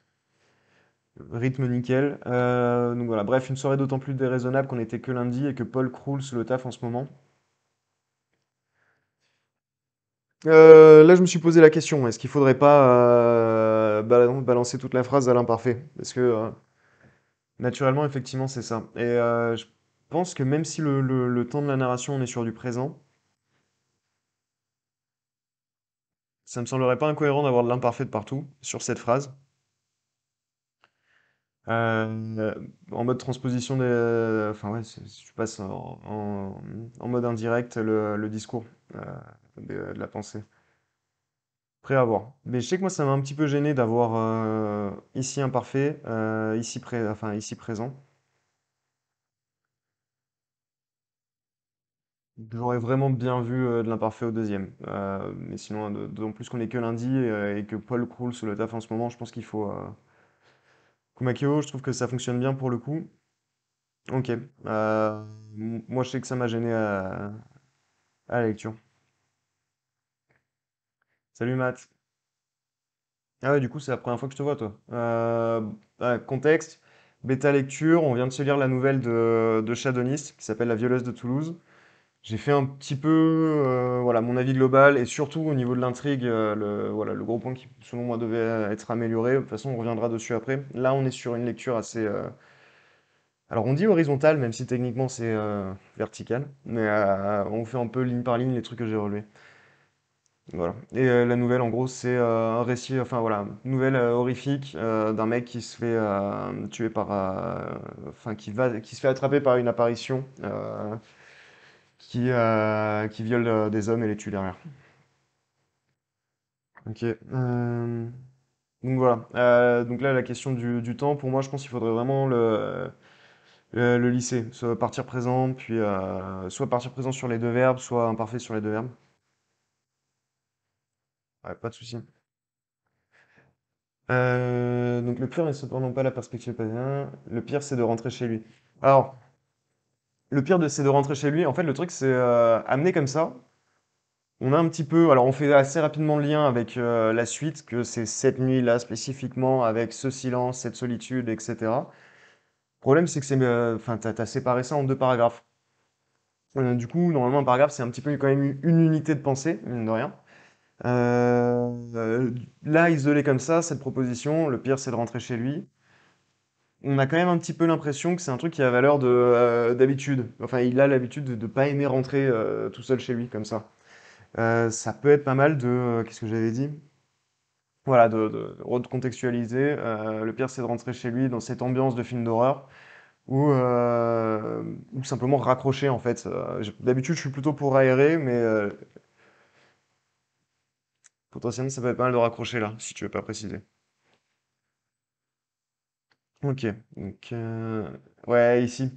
Rythme nickel. Donc voilà, bref, une soirée d'autant plus déraisonnable qu'on était que lundi et que Paul croule sous le taf en ce moment. Là, je me suis posé la question, est-ce qu'il faudrait pas balancer toute la phrase à l'imparfait? Parce que naturellement, effectivement, c'est ça. Et je pense que même si le temps de la narration, on est sur du présent, ça me semblerait pas incohérent d'avoir de l'imparfait de partout sur cette phrase. Euh, En mode transposition enfin ouais, si tu passes en mode indirect le discours de la pensée. Prêt à voir. Mais je sais que moi, ça m'a un petit peu gêné d'avoir ici imparfait, enfin ici présent. J'aurais vraiment bien vu de l'imparfait au deuxième. Mais sinon, d'autant plus qu'on est que lundi et que Paul croule sous le taf en ce moment, je pense qu'il faut. Kumakyo, je trouve que ça fonctionne bien pour le coup. Ok. Moi, je sais que ça m'a gêné à la lecture. Salut Matt. Ah ouais, du coup, c'est la première fois que je te vois, toi. Contexte, bêta lecture, on vient de se lire la nouvelle de Shadownis, qui s'appelle La violeuse de Toulouse. J'ai fait un petit peu, voilà, mon avis global, et surtout au niveau de l'intrigue, voilà, le gros point qui, selon moi, devait être amélioré. De toute façon, on reviendra dessus après. Là, on est sur une lecture assez... alors, on dit horizontale, même si techniquement c'est vertical, mais on fait un peu ligne par ligne les trucs que j'ai relevés. Voilà. Et la nouvelle, en gros, c'est un récit, enfin voilà, une nouvelle horrifique d'un mec qui se fait tuer enfin qui se fait attraper par une apparition qui viole des hommes et les tue derrière. Ok. Donc voilà. Donc là, la question du temps, pour moi, je pense qu'il faudrait vraiment Le lycée, soit partir présent, puis soit partir présent sur les deux verbes, soit imparfait sur les deux verbes. Ouais, pas de souci. Donc le pire n'est cependant pas la perspective parisienne. Le pire, c'est de rentrer chez lui. Alors, le pire, c'est de rentrer chez lui. En fait, le truc, c'est amené comme ça. On a un petit peu, alors on fait assez rapidement le lien avec la suite, que c'est cette nuit-là spécifiquement, avec ce silence, cette solitude, etc. Le problème, c'est que enfin, t'as séparé ça en deux paragraphes. Du coup, normalement, un paragraphe, c'est un petit peu quand même une unité de pensée, mine de rien. Là, isolé comme ça, cette proposition, le pire, c'est de rentrer chez lui. On a quand même un petit peu l'impression que c'est un truc qui a valeur d'habitude. Enfin, il a l'habitude de ne pas aimer rentrer tout seul chez lui, comme ça. Ça peut être pas mal qu'est-ce que j'avais dit? Voilà, de recontextualiser. Le pire, c'est de rentrer chez lui dans cette ambiance de film d'horreur ou simplement raccrocher, en fait. D'habitude, je suis plutôt pour aérer, mais potentiellement, ça peut être pas mal de raccrocher là, si tu veux pas préciser. Ok, donc, ouais, ici.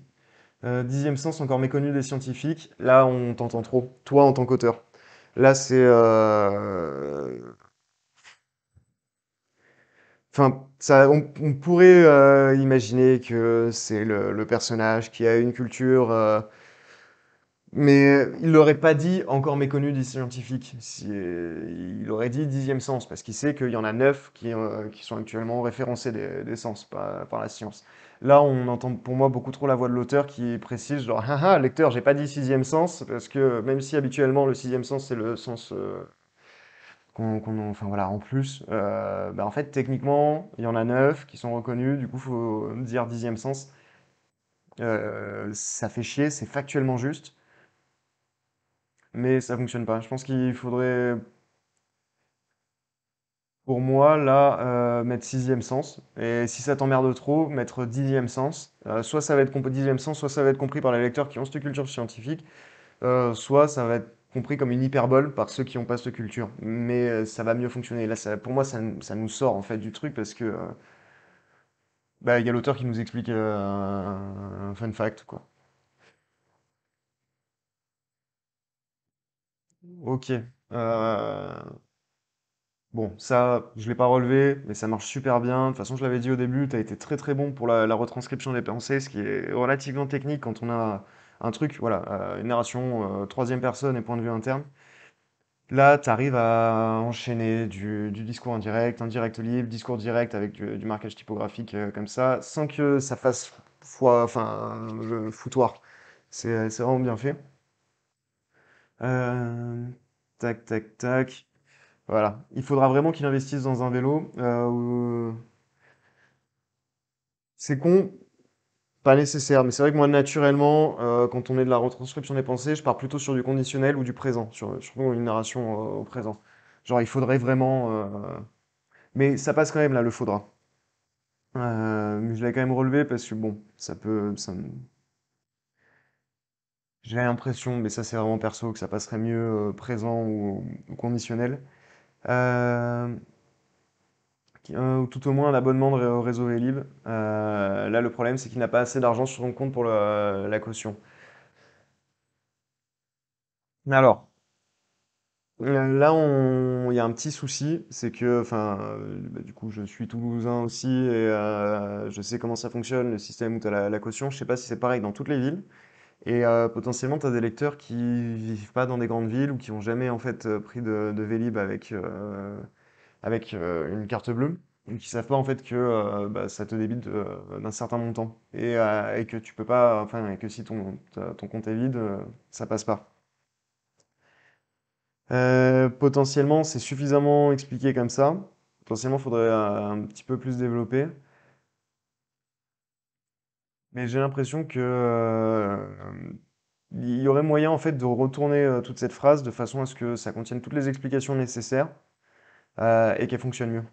Dixième sens encore méconnu des scientifiques. Là, on t'entend trop, toi en tant qu'auteur. Là, c'est. Enfin, ça, on pourrait imaginer que c'est le personnage qui a une culture, mais il l'aurait pas dit encore méconnu des scientifiques. Il aurait dit dixième sens, parce qu'il sait qu'il y en a neuf qui sont actuellement référencés des sens par la science. Là, on entend pour moi beaucoup trop la voix de l'auteur qui précise, genre, ah ah, lecteur, j'ai pas dit sixième sens, parce que même si habituellement le sixième sens c'est le sens enfin voilà, en plus, bah, en fait, techniquement, il y en a 9 qui sont reconnus, du coup, faut dire dixième sens. Ça fait chier, c'est factuellement juste, mais ça fonctionne pas. Je pense qu'il faudrait, pour moi, là, mettre sixième sens. Et si ça t'emmerde trop, mettre dixième sens. Soit ça va être compris dixième sens, soit ça va être compris par les lecteurs qui ont cette culture scientifique, soit ça va être compris comme une hyperbole par ceux qui n'ont pas cette culture. Mais ça va mieux fonctionner. Là, pour moi, ça nous sort en fait du truc parce que bah, il y a l'auteur qui nous explique un fun fact, quoi. Ok. Bon, ça, je l'ai pas relevé, mais ça marche super bien. De toute façon, je l'avais dit au début, tu as été très très bon pour la retranscription des pensées, ce qui est relativement technique quand on a un truc, voilà, une narration troisième personne et point de vue interne. Là, tu arrives à enchaîner du discours en direct libre, discours direct avec du marquage typographique comme ça, sans que ça fasse enfin, foutoir. C'est vraiment bien fait. Euh, tac, tac, tac. Voilà. Il faudra vraiment qu'il investisse dans un vélo. C'est con, pas nécessaire, mais c'est vrai que moi, naturellement, quand on est de la retranscription des pensées, je pars plutôt sur du conditionnel ou du présent, surtout une narration au présent. Genre, il faudrait vraiment. Mais ça passe quand même là, le faudra. Mais je l'ai quand même relevé parce que bon, j'ai l'impression, mais ça c'est vraiment perso, que ça passerait mieux présent ou conditionnel. Euh, ou tout au moins un abonnement au réseau Vélib. Là, le problème, c'est qu'il n'a pas assez d'argent sur son compte pour la caution. Mais alors, là, il y a un petit souci, c'est que, enfin, bah, du coup, je suis toulousain aussi et je sais comment ça fonctionne, le système où tu as la caution. Je sais pas si c'est pareil dans toutes les villes. Et potentiellement, tu as des lecteurs qui vivent pas dans des grandes villes ou qui ont jamais en fait pris de Vélib avec une carte bleue, et qui savent pas en fait que bah, ça te débite d'un certain montant et que tu peux pas, enfin, et que si ton compte est vide, ça passe pas. Potentiellement, c'est suffisamment expliqué comme ça. Potentiellement, il faudrait un petit peu plus développer. Mais j'ai l'impression que il y aurait moyen en fait de retourner toute cette phrase de façon à ce que ça contienne toutes les explications nécessaires et qu'elle fonctionne mieux.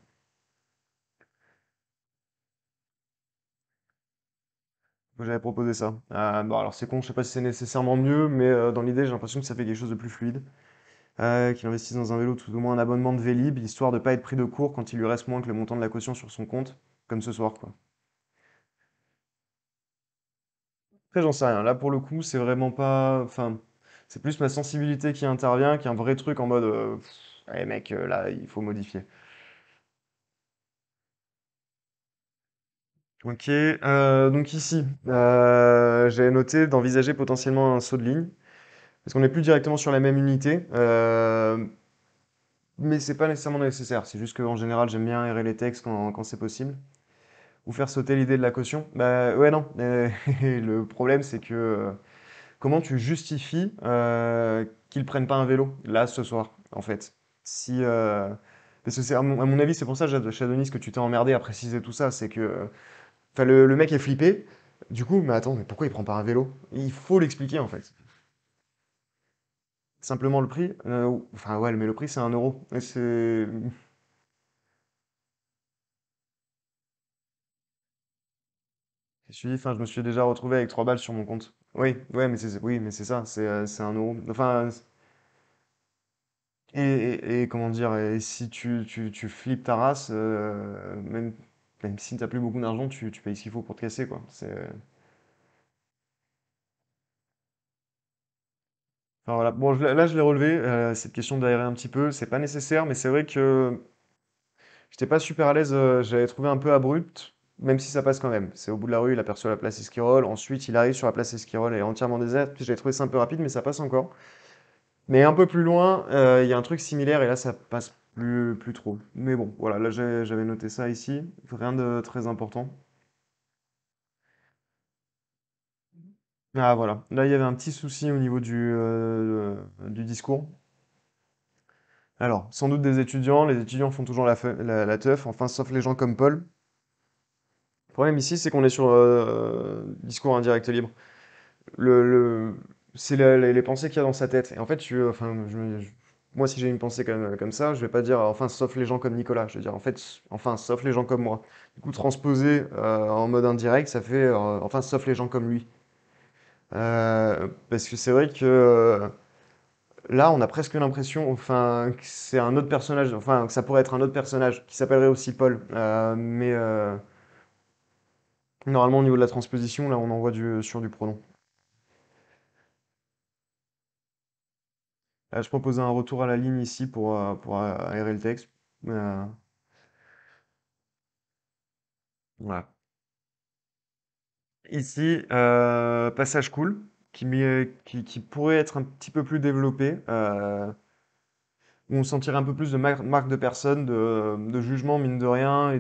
Moi, j'avais proposé ça. Bon, alors c'est con, je sais pas si c'est nécessairement mieux, mais dans l'idée, j'ai l'impression que ça fait quelque chose de plus fluide. Qu'il investisse dans un vélo, tout au moins un abonnement de Vélib, histoire de pas être pris de court quand il lui reste moins que le montant de la caution sur son compte, comme ce soir, quoi. Après, j'en sais rien. Là, pour le coup, c'est vraiment pas. Enfin, c'est plus ma sensibilité qui intervient qu'un vrai truc en mode. Allez, mec, là, il faut modifier. Ok, donc ici, j'avais noté d'envisager potentiellement un saut de ligne, parce qu'on n'est plus directement sur la même unité, mais c'est pas nécessairement nécessaire. C'est juste qu'en général, j'aime bien aérer les textes quand c'est possible. Ou faire sauter l'idée de la caution. Bah ouais, non. Le problème, c'est que comment tu justifies qu'ils prennent pas un vélo là ce soir, en fait? Si parce que c'est à mon avis, c'est pour ça, Shadonis, que tu t'es emmerdé à préciser tout ça, c'est que enfin le mec est flippé. Du coup, mais attends, mais pourquoi il prend pas un vélo? Il faut l'expliquer en fait. Simplement le prix, enfin ouais, mais le prix c'est 1 euro. Et c'est enfin, je me suis déjà retrouvé avec 3 balles sur mon compte. Oui, ouais, mais oui, mais c'est ça, c'est 1 euro. Enfin, et comment dire, et si tu flippes ta race, même si t'as plus beaucoup d'argent, tu payes ce qu'il faut pour te casser, quoi. Enfin, voilà. Bon, là, je l'ai relevé, cette question d'aérer un petit peu, c'est pas nécessaire, mais c'est vrai que j'étais pas super à l'aise, j'avais trouvé un peu abrupt, même si ça passe quand même. C'est au bout de la rue, il aperçoit la place Esquirol, ensuite il arrive sur la place Esquirol, elle est entièrement déserte, puis j'avais trouvé ça un peu rapide, mais ça passe encore. Mais un peu plus loin, il y a un truc similaire, et là, ça passe plus trop. Mais bon, voilà, là, j'avais noté ça ici, rien de très important. Ah voilà, là il y avait un petit souci au niveau du discours. Alors, sans doute des étudiants, les étudiants font toujours la teuf, enfin sauf les gens comme Paul. Le problème ici, c'est qu'on est sur discours indirect et libre. Le, c'est les pensées qu'il y a dans sa tête. Et en fait, enfin, moi si j'ai une pensée comme ça, je vais pas dire enfin sauf les gens comme Nicolas, je vais dire en fait enfin sauf les gens comme moi. Du coup, transposé en mode indirect, ça fait enfin sauf les gens comme lui. Parce que c'est vrai que là, on a presque l'impression, enfin, que c'est un autre personnage, enfin, que ça pourrait être un autre personnage qui s'appellerait aussi Paul. Mais normalement, au niveau de la transposition, là, on envoie sur du pronom. Je proposais un retour à la ligne ici pour aérer le texte. Euh, voilà. Ici, passage cool, qui pourrait être un petit peu plus développé, où on sentirait un peu plus de marque de personne, de jugement, mine de rien,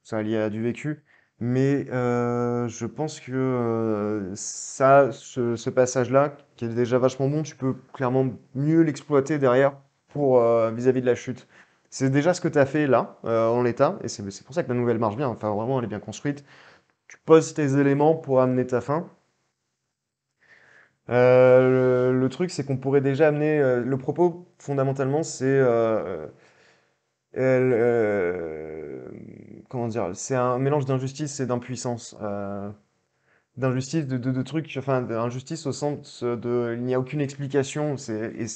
ça lié à du vécu. Mais je pense que ce passage-là, qui est déjà vachement bon, tu peux clairement mieux l'exploiter derrière pour vis-à-vis de la chute. C'est déjà ce que tu as fait là, en l'état, et c'est pour ça que la nouvelle marche bien. Enfin, vraiment, elle est bien construite. Tu poses tes éléments pour amener ta fin. Le truc, c'est qu'on pourrait déjà amener. Le propos, fondamentalement, c'est comment dire, c'est un mélange d'injustice et d'impuissance. D'injustice, de trucs, enfin, d'injustice au sens de, il n'y a aucune explication,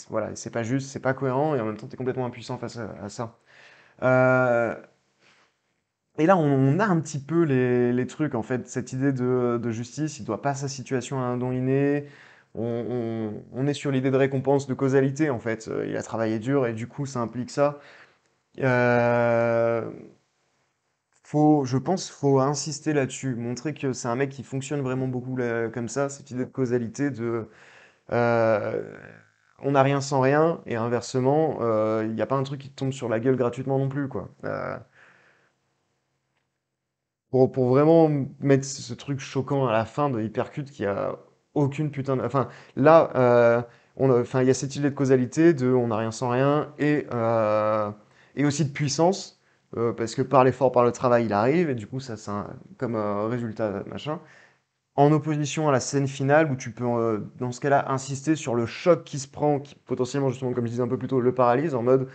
voilà, c'est pas juste, c'est pas cohérent, et en même temps, tu es complètement impuissant face à ça. Euh, et là, on a un petit peu les trucs, en fait, cette idée de justice, il doit pas sa situation à un don inné, on est sur l'idée de récompense, de causalité, en fait. Il a travaillé dur, et du coup, ça implique ça. Euh, je pense, faut insister là-dessus, montrer que c'est un mec qui fonctionne vraiment beaucoup comme ça, cette idée de causalité, euh, on n'a rien sans rien, et inversement, il n'y a pas un truc qui te tombe sur la gueule gratuitement non plus, quoi. Pour vraiment mettre ce truc choquant à la fin de Hypercute qui a aucune putain de... Enfin, là, enfin, il y a cette idée de causalité, de on n'a rien sans rien, et aussi de puissance, parce que par l'effort, par le travail, il arrive, et du coup, ça, c'est comme résultat, machin. En opposition à la scène finale, où tu peux, dans ce cas-là, insister sur le choc qui se prend, qui potentiellement, justement, comme je disais un peu plus tôt, le paralyse, en mode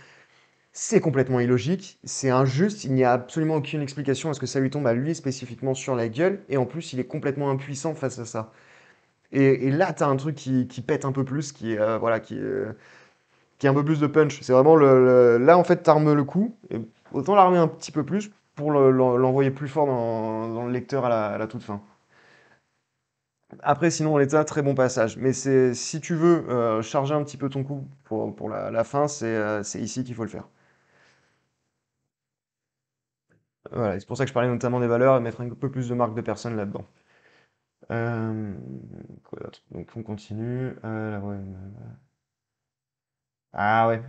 c'est complètement illogique, c'est injuste, il n'y a absolument aucune explication à ce que ça lui tombe à lui spécifiquement sur la gueule, et en plus il est complètement impuissant face à ça. Et là, t'as un truc qui pète un peu plus, voilà, qui est un peu plus de punch. C'est vraiment là en fait t'armes le coup, et autant l'armer un petit peu plus pour l'envoyer plus fort dans le lecteur à la toute fin. Après, sinon, en l'état, très bon passage. Mais c'est si tu veux charger un petit peu ton coup pour la fin, c'est ici qu'il faut le faire. Voilà, et c'est pour ça que je parlais notamment des valeurs et mettre un peu plus de marque de personne là-dedans. Euh, quoi d'autre? Donc on continue. Ouais. Ah ouais.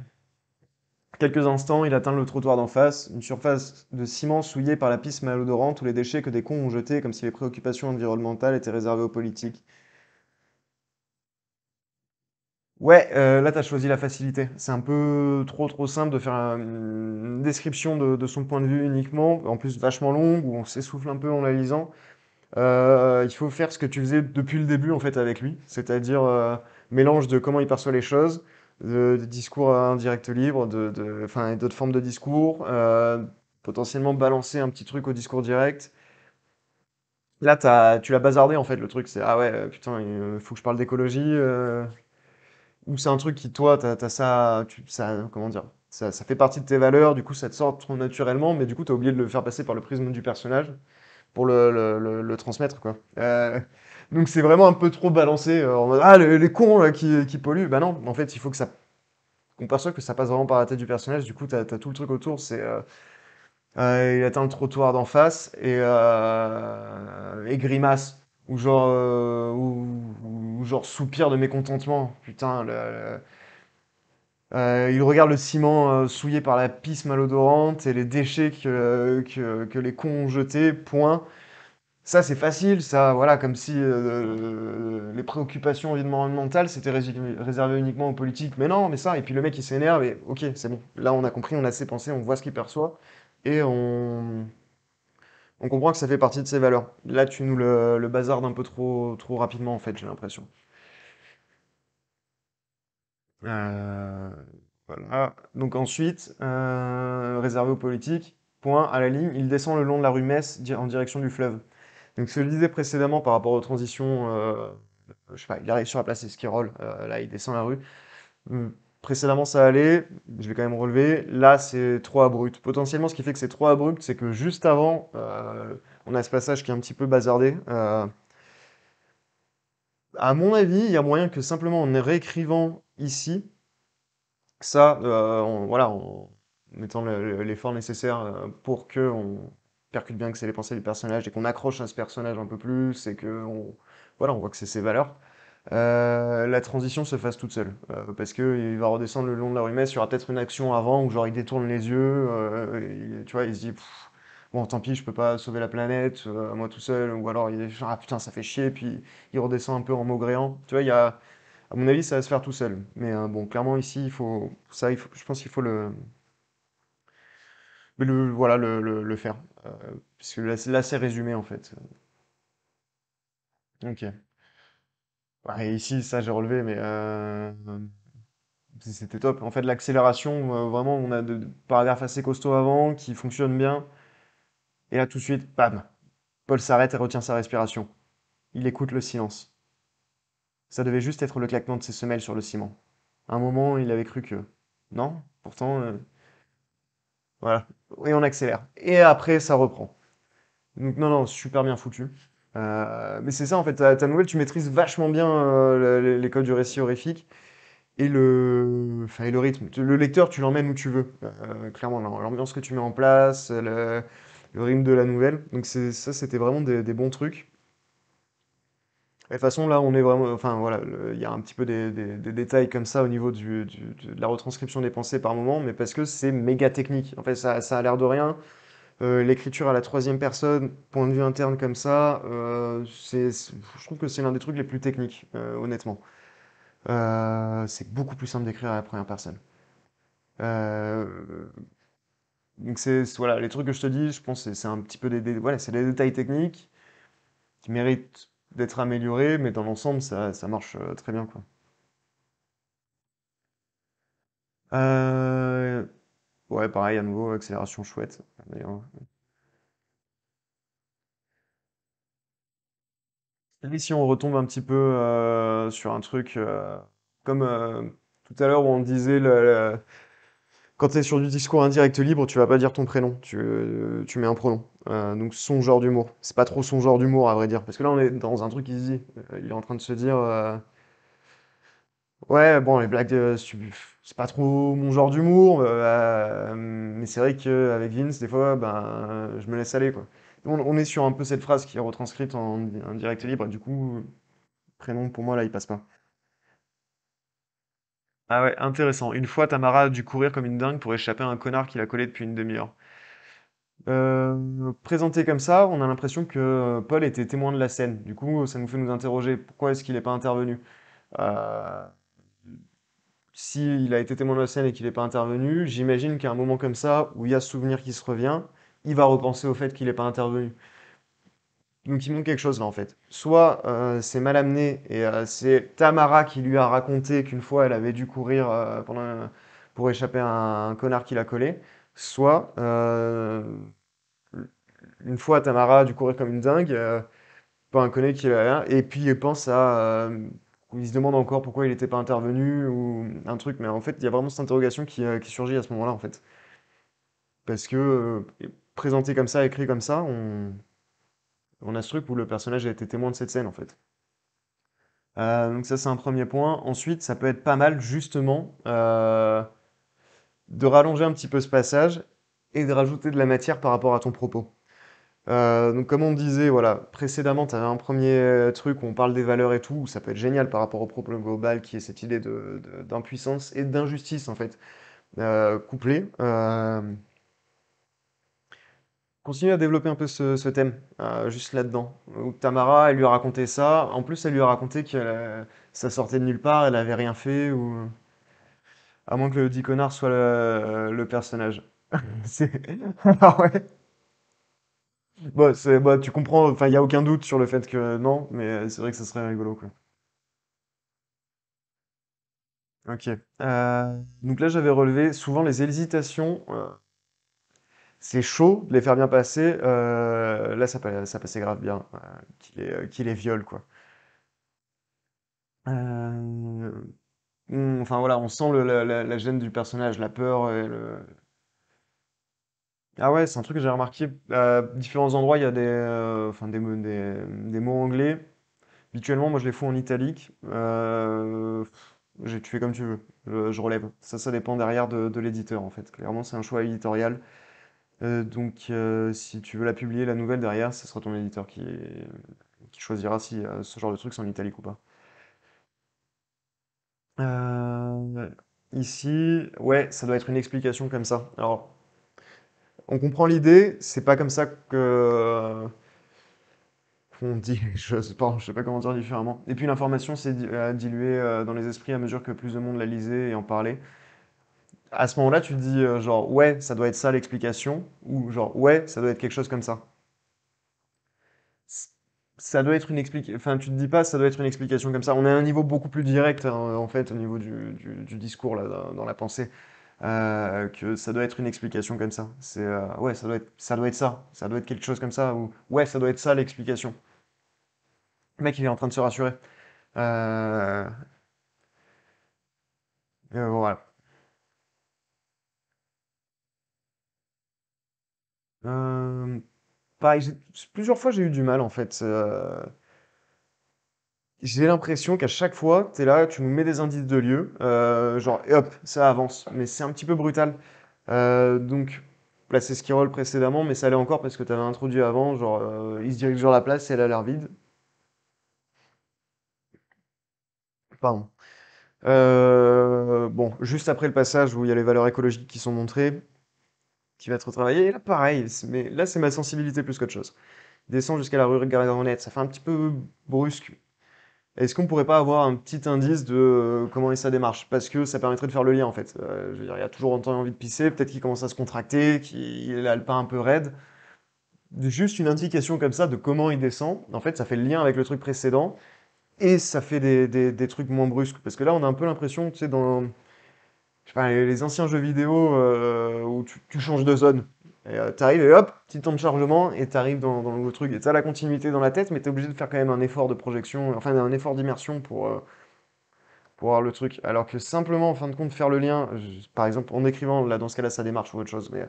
Quelques instants, il atteint le trottoir d'en face, une surface de ciment souillée par la piste malodorante ou les déchets que des cons ont jetés comme si les préoccupations environnementales étaient réservées aux politiques. Ouais, là t'as choisi la facilité. C'est un peu trop simple de faire une description de son point de vue uniquement, en plus vachement longue, où on s'essouffle un peu en la lisant. Il faut faire ce que tu faisais depuis le début en fait avec lui, c'est-à-dire mélange de comment il perçoit les choses, de discours indirect libre, enfin, et d'autres formes de discours, potentiellement balancer un petit truc au discours direct. Là, tu l'as bazardé en fait le truc, c'est ah ouais, putain, il faut que je parle d'écologie, ou c'est un truc qui toi, t'as ça, ça, comment dire, ça fait partie de tes valeurs, du coup ça te sort trop naturellement, mais du coup t'as oublié de le faire passer par le prisme du personnage pour le transmettre, quoi. Donc c'est vraiment un peu trop balancé en mode ah les cons là, qui polluent. Bah non, en fait il faut que ça qu'on perçoive que ça passe vraiment par la tête du personnage. Du coup t'as tout le truc autour. C'est il atteint le trottoir d'en face et grimace ou genre soupir de mécontentement. Putain il regarde le ciment souillé par la pisse malodorante et les déchets que les cons ont jetés. Point. Ça, c'est facile, ça, voilà, comme si les préoccupations environnementales, c'était réservé uniquement aux politiques. Mais non, mais ça, et puis le mec, il s'énerve, et ok, c'est bon. Là, on a compris, on a ses pensées, on voit ce qu'il perçoit, et on comprend que ça fait partie de ses valeurs. Là, tu nous le bazardes un peu trop rapidement, en fait, j'ai l'impression. Euh, voilà. Donc ensuite, réservé aux politiques, point, à la ligne, il descend le long de la rue Metz en direction du fleuve. Donc, ce que je disais précédemment par rapport aux transitions, je sais pas, il arrive sur la place Esquirol, là, il descend la rue. Hum, Précédemment, ça allait, je vais quand même relever. Là, c'est trop abrupt. Potentiellement, ce qui fait que c'est trop abrupt, c'est que juste avant, on a ce passage qui est un petit peu bazardé. À mon avis, il y a moyen que simplement en réécrivant ici, ça, voilà, en mettant l'effort nécessaire pour que on percute bien que c'est les pensées du personnage et qu'on accroche à ce personnage un peu plus et que voilà, on voit que c'est ses valeurs. La transition se fasse toute seule parce que il va redescendre le long de la rue Metz, il y aura peut-être une action avant où genre il détourne les yeux, tu vois, il se dit pff, bon tant pis, je peux pas sauver la planète moi tout seul, ou alors il est genre ah putain ça fait chier, puis il redescend un peu en maugréant. Tu vois, il y a à mon avis, ça va se faire tout seul. Mais bon, clairement ici, je pense qu'il faut voilà, le faire. Euh, Puisque là, c'est résumé en fait. Ok. Ouais, et ici, ça, j'ai relevé, mais c'était top. En fait, l'accélération, vraiment, on a de paragraphes assez costauds avant qui fonctionnent bien. Et là, tout de suite, bam, Paul s'arrête et retient sa respiration. Il écoute le silence. Ça devait juste être le claquement de ses semelles sur le ciment. À un moment, il avait cru que. Non, pourtant, voilà. Et on accélère. Et après, ça reprend. Donc non, non, super bien foutu. Mais c'est ça en fait, ta nouvelle, tu maîtrises vachement bien les codes du récit horrifique enfin, et le rythme. Le lecteur, tu l'emmènes où tu veux, clairement, l'ambiance que tu mets en place, le rythme de la nouvelle. Donc ça, c'était vraiment des bons trucs. Et de toute façon, là, on est vraiment, enfin voilà, il y a un petit peu des détails comme ça au niveau de la retranscription des pensées par moment, mais parce que c'est méga technique. En fait, ça a l'air de rien. L'écriture à la troisième personne, point de vue interne comme ça, je trouve que c'est l'un des trucs les plus techniques, honnêtement. C'est beaucoup plus simple d'écrire à la première personne. Euh, donc voilà, les trucs que je te dis, je pense que c'est un petit peu voilà, c'est des détails techniques qui méritent d'être améliorés, mais dans l'ensemble, ça marche très bien, quoi. Euh, ouais, pareil, à nouveau, accélération chouette. D'ailleurs. Et si on retombe un petit peu sur un truc comme tout à l'heure où on disait Quand tu es sur du discours indirect libre, tu vas pas dire ton prénom, tu mets un pronom. Donc son genre d'humour. C'est pas trop son genre d'humour à vrai dire, parce que là on est dans un truc easy. Il est en train de se dire, ouais bon les blagues, c'est pas trop mon genre d'humour, mais c'est vrai qu'avec Vince des fois, ben je me laisse aller quoi. On est sur un peu cette phrase qui est retranscrite en direct libre, et du coup prénom pour moi là il passe pas. Ah ouais, intéressant. Une fois, Tamara a dû courir comme une dingue pour échapper à un connard qui l'a collé depuis une demi-heure. Présenté comme ça, on a l'impression que Paul était témoin de la scène. Du coup, ça nous fait nous interroger pourquoi est-ce qu'il n'est pas intervenu. Euh, S'il a été témoin de la scène et qu'il n'est pas intervenu, j'imagine qu'à un moment comme ça, où il y a ce souvenir qui se revient, il va repenser au fait qu'il n'est pas intervenu. Donc il manque quelque chose là en fait. Soit c'est mal amené et c'est Tamara qui lui a raconté qu'une fois elle avait dû courir pour échapper à un connard qui l'a collé. Soit une fois Tamara a dû courir comme une dingue, pas un connard qui l'a rien, et puis il pense il se demande encore pourquoi il n'était pas intervenu ou un truc. Mais en fait il y a vraiment cette interrogation qui surgit à ce moment-là en fait. Parce que présenté comme ça, écrit comme ça, on a ce truc où le personnage a été témoin de cette scène en fait. Donc ça c'est un premier point. Ensuite, ça peut être pas mal justement de rallonger un petit peu ce passage et de rajouter de la matière par rapport à ton propos. Donc comme on disait, voilà, précédemment, tu avais un premier truc où on parle des valeurs et tout, où ça peut être génial par rapport au propos global qui est cette idée d'impuissance et d'injustice en fait, couplée. Continue à développer un peu ce thème, juste là-dedans. Où Tamara, elle lui a raconté ça. En plus, elle lui a raconté que ça sortait de nulle part, elle avait rien fait, ou à moins que le dit connard soit le personnage. C'est... Ah ouais. Bon, bon, tu comprends, enfin, il n'y a aucun doute sur le fait que non, mais c'est vrai que ça serait rigolo, quoi. Ok. Donc là, j'avais relevé souvent les hésitations. C'est chaud de les faire bien passer. Là, ça passait grave bien. Qu'il les viole, quoi. Euh, enfin voilà, on sent la gêne du personnage, la peur et le... Ah ouais, c'est un truc que j'ai remarqué. À différents endroits, il y a enfin, des mots anglais. Habituellement, moi, je les fous en italique. Tu fais comme tu veux. Je relève. Ça dépend derrière de l'éditeur, en fait. Clairement, c'est un choix éditorial. Donc, si tu veux la publier, la nouvelle derrière, ce sera ton éditeur qui choisira si ce genre de truc c'est en italique ou pas. Euh, Ici, ouais, ça doit être une explication comme ça. Alors, on comprend l'idée, c'est pas comme ça qu'on dit les choses. Pardon, je sais pas comment dire différemment. Et puis l'information s'est diluée dans les esprits à mesure que plus de monde la lisait et en parlait. À ce moment-là, tu te dis genre ouais, ça doit être ça l'explication, ou genre ouais, ça doit être quelque chose comme ça. C- Ça doit être une explication. Enfin, tu te dis pas ça doit être une explication comme ça. On est à un niveau beaucoup plus direct hein, en fait au niveau du discours là, dans la pensée. Que ça doit être une explication comme ça. C'est ouais, ça doit être ça, ça doit être quelque chose comme ça, ou ouais, ça doit être ça l'explication. Le mec, il est en train de se rassurer. Euh, voilà. Euh, Pareil, plusieurs fois j'ai eu du mal en fait. J'ai l'impression qu'à chaque fois, t'es là, tu nous mets des indices de lieu, genre et hop, ça avance. Mais c'est un petit peu brutal. Donc là, c'est ce qui roule précédemment, mais ça allait encore parce que t'avais introduit avant, genre il se dirige vers la place et elle a l'air vide. Pardon. Bon, juste après le passage où il y a les valeurs écologiques qui sont montrées, qui va être retravaillé, et là pareil, mais là c'est ma sensibilité plus qu'autre chose. Descend jusqu'à la rue Garonnette, ça fait un petit peu brusque. Est-ce qu'on pourrait pas avoir un petit indice de comment est sa démarche? Parce que ça permettrait de faire le lien en fait. Je veux dire, il a toujours autant envie de pisser, peut-être qu'il commence à se contracter, qu'il a le pas un peu raide. Juste une indication comme ça de comment il descend, en fait ça fait le lien avec le truc précédent, et ça fait des trucs moins brusques. Parce que là on a un peu l'impression, tu sais, je sais pas, les anciens jeux vidéo où tu changes de zone. Et t'arrives et hop, petit temps de chargement et t'arrives dans le nouveau truc. Et t'as la continuité dans la tête, mais t'es obligé de faire quand même un effort de projection, enfin un effort d'immersion pour voir le truc. Alors que simplement, en fin de compte, faire le lien, par exemple, en écrivant, là, dans ce cas-là, sa démarche ou autre chose, mais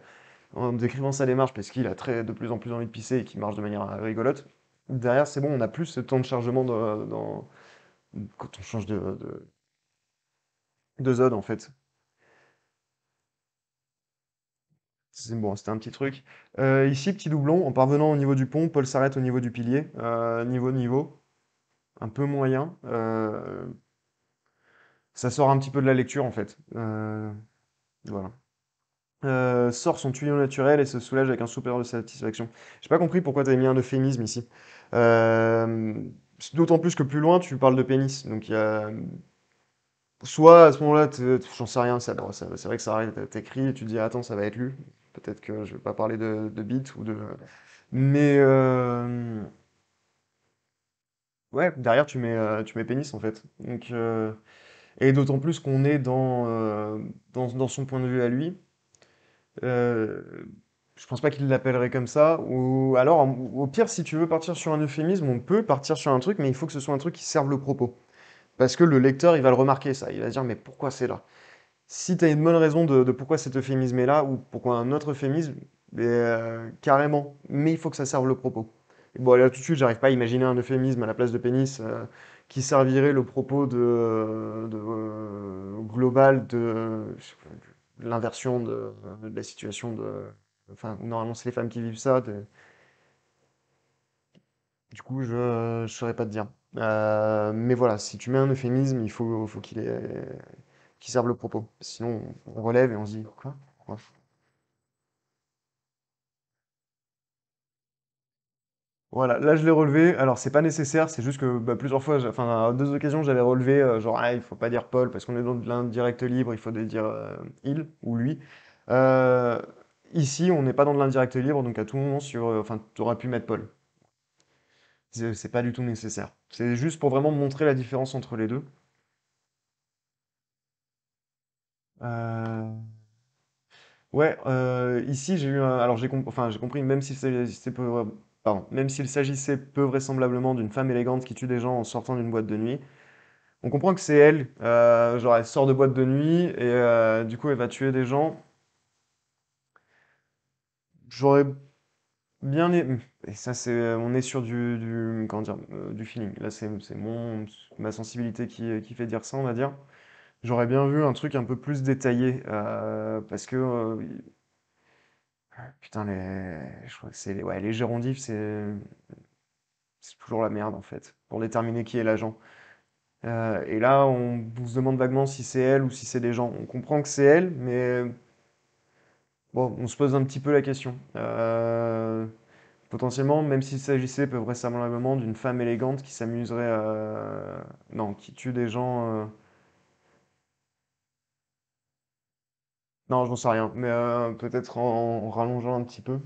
en décrivant sa démarche, parce qu'il a de plus en plus envie de pisser et qu'il marche de manière rigolote, derrière, c'est bon, on a plus ce temps de chargement quand on change de zone, en fait. C'est bon, c'était un petit truc. Ici, petit doublon, en parvenant au niveau du pont, Paul s'arrête au niveau du pilier. Niveau, un peu moyen. Ça sort un petit peu de la lecture, en fait. Voilà. Sort son tuyau naturel et se soulage avec un soupir de satisfaction. J'ai pas compris pourquoi t'avais mis un euphémisme ici. Euh, D'autant plus que plus loin, tu parles de pénis. Donc il y a... Soit à ce moment-là, j'en sais rien, bon, c'est vrai que ça arrive, t'écris et tu te dis, attends, ça va être lu. Peut-être que je vais pas parler de bite ou de... Mais ouais, derrière tu mets pénis en fait. Donc, et d'autant plus qu'on est dans son point de vue à lui. Euh, je pense pas qu'il l'appellerait comme ça. Ou alors, au pire, si tu veux partir sur un euphémisme, on peut partir sur un truc, mais il faut que ce soit un truc qui serve le propos. Parce que le lecteur, il va le remarquer ça. Il va se dire, mais pourquoi c'est là? Si tu as une bonne raison de pourquoi cet euphémisme est là, ou pourquoi un autre euphémisme, carrément. Mais il faut que ça serve le propos. Et bon, là tout de suite, j'arrive pas à imaginer un euphémisme à la place de pénis qui servirait le propos global de l'inversion de la situation de. Enfin, normalement, c'est les femmes qui vivent ça. Du coup, je saurais pas te dire. Mais voilà, si tu mets un euphémisme, il faut qu'il serve le propos. Sinon, on relève et on se dit quoi? Quoi. Voilà, là je l'ai relevé. Alors c'est pas nécessaire, c'est juste que plusieurs fois, enfin à deux occasions, j'avais relevé genre il faut pas dire Paul parce qu'on est dans de l'indirect libre, il faut dire il ou lui. Euh, Ici, on n'est pas dans de l'indirect libre, donc à tout moment enfin tu aurais pu mettre Paul. C'est pas du tout nécessaire. C'est juste pour vraiment montrer la différence entre les deux. Euh, Ouais, ici j'ai eu un... Alors j'ai compris, même si pardon, même s'il s'agissait peu vraisemblablement d'une femme élégante qui tue des gens en sortant d'une boîte de nuit, on comprend que c'est elle, genre elle sort de boîte de nuit et du coup elle va tuer des gens. J'aurais bien aimé... Et ça c'est... On est sur comment dire, du feeling. Là c'est ma sensibilité qui fait dire ça, on va dire. J'aurais bien vu un truc un peu plus détaillé, parce que putain, je crois que ouais, les gérondifs, c'est toujours la merde en fait, pour déterminer qui est l'agent. Et là, on se demande vaguement si c'est elle ou si c'est des gens. On comprend que c'est elle, mais bon, on se pose un petit peu la question. Potentiellement, même s'il s'agissait peu vraisemblablement d'une femme élégante qui s'amuserait, non, qui tue des gens. Non, j'en sais rien, mais peut-être en rallongeant un petit peu.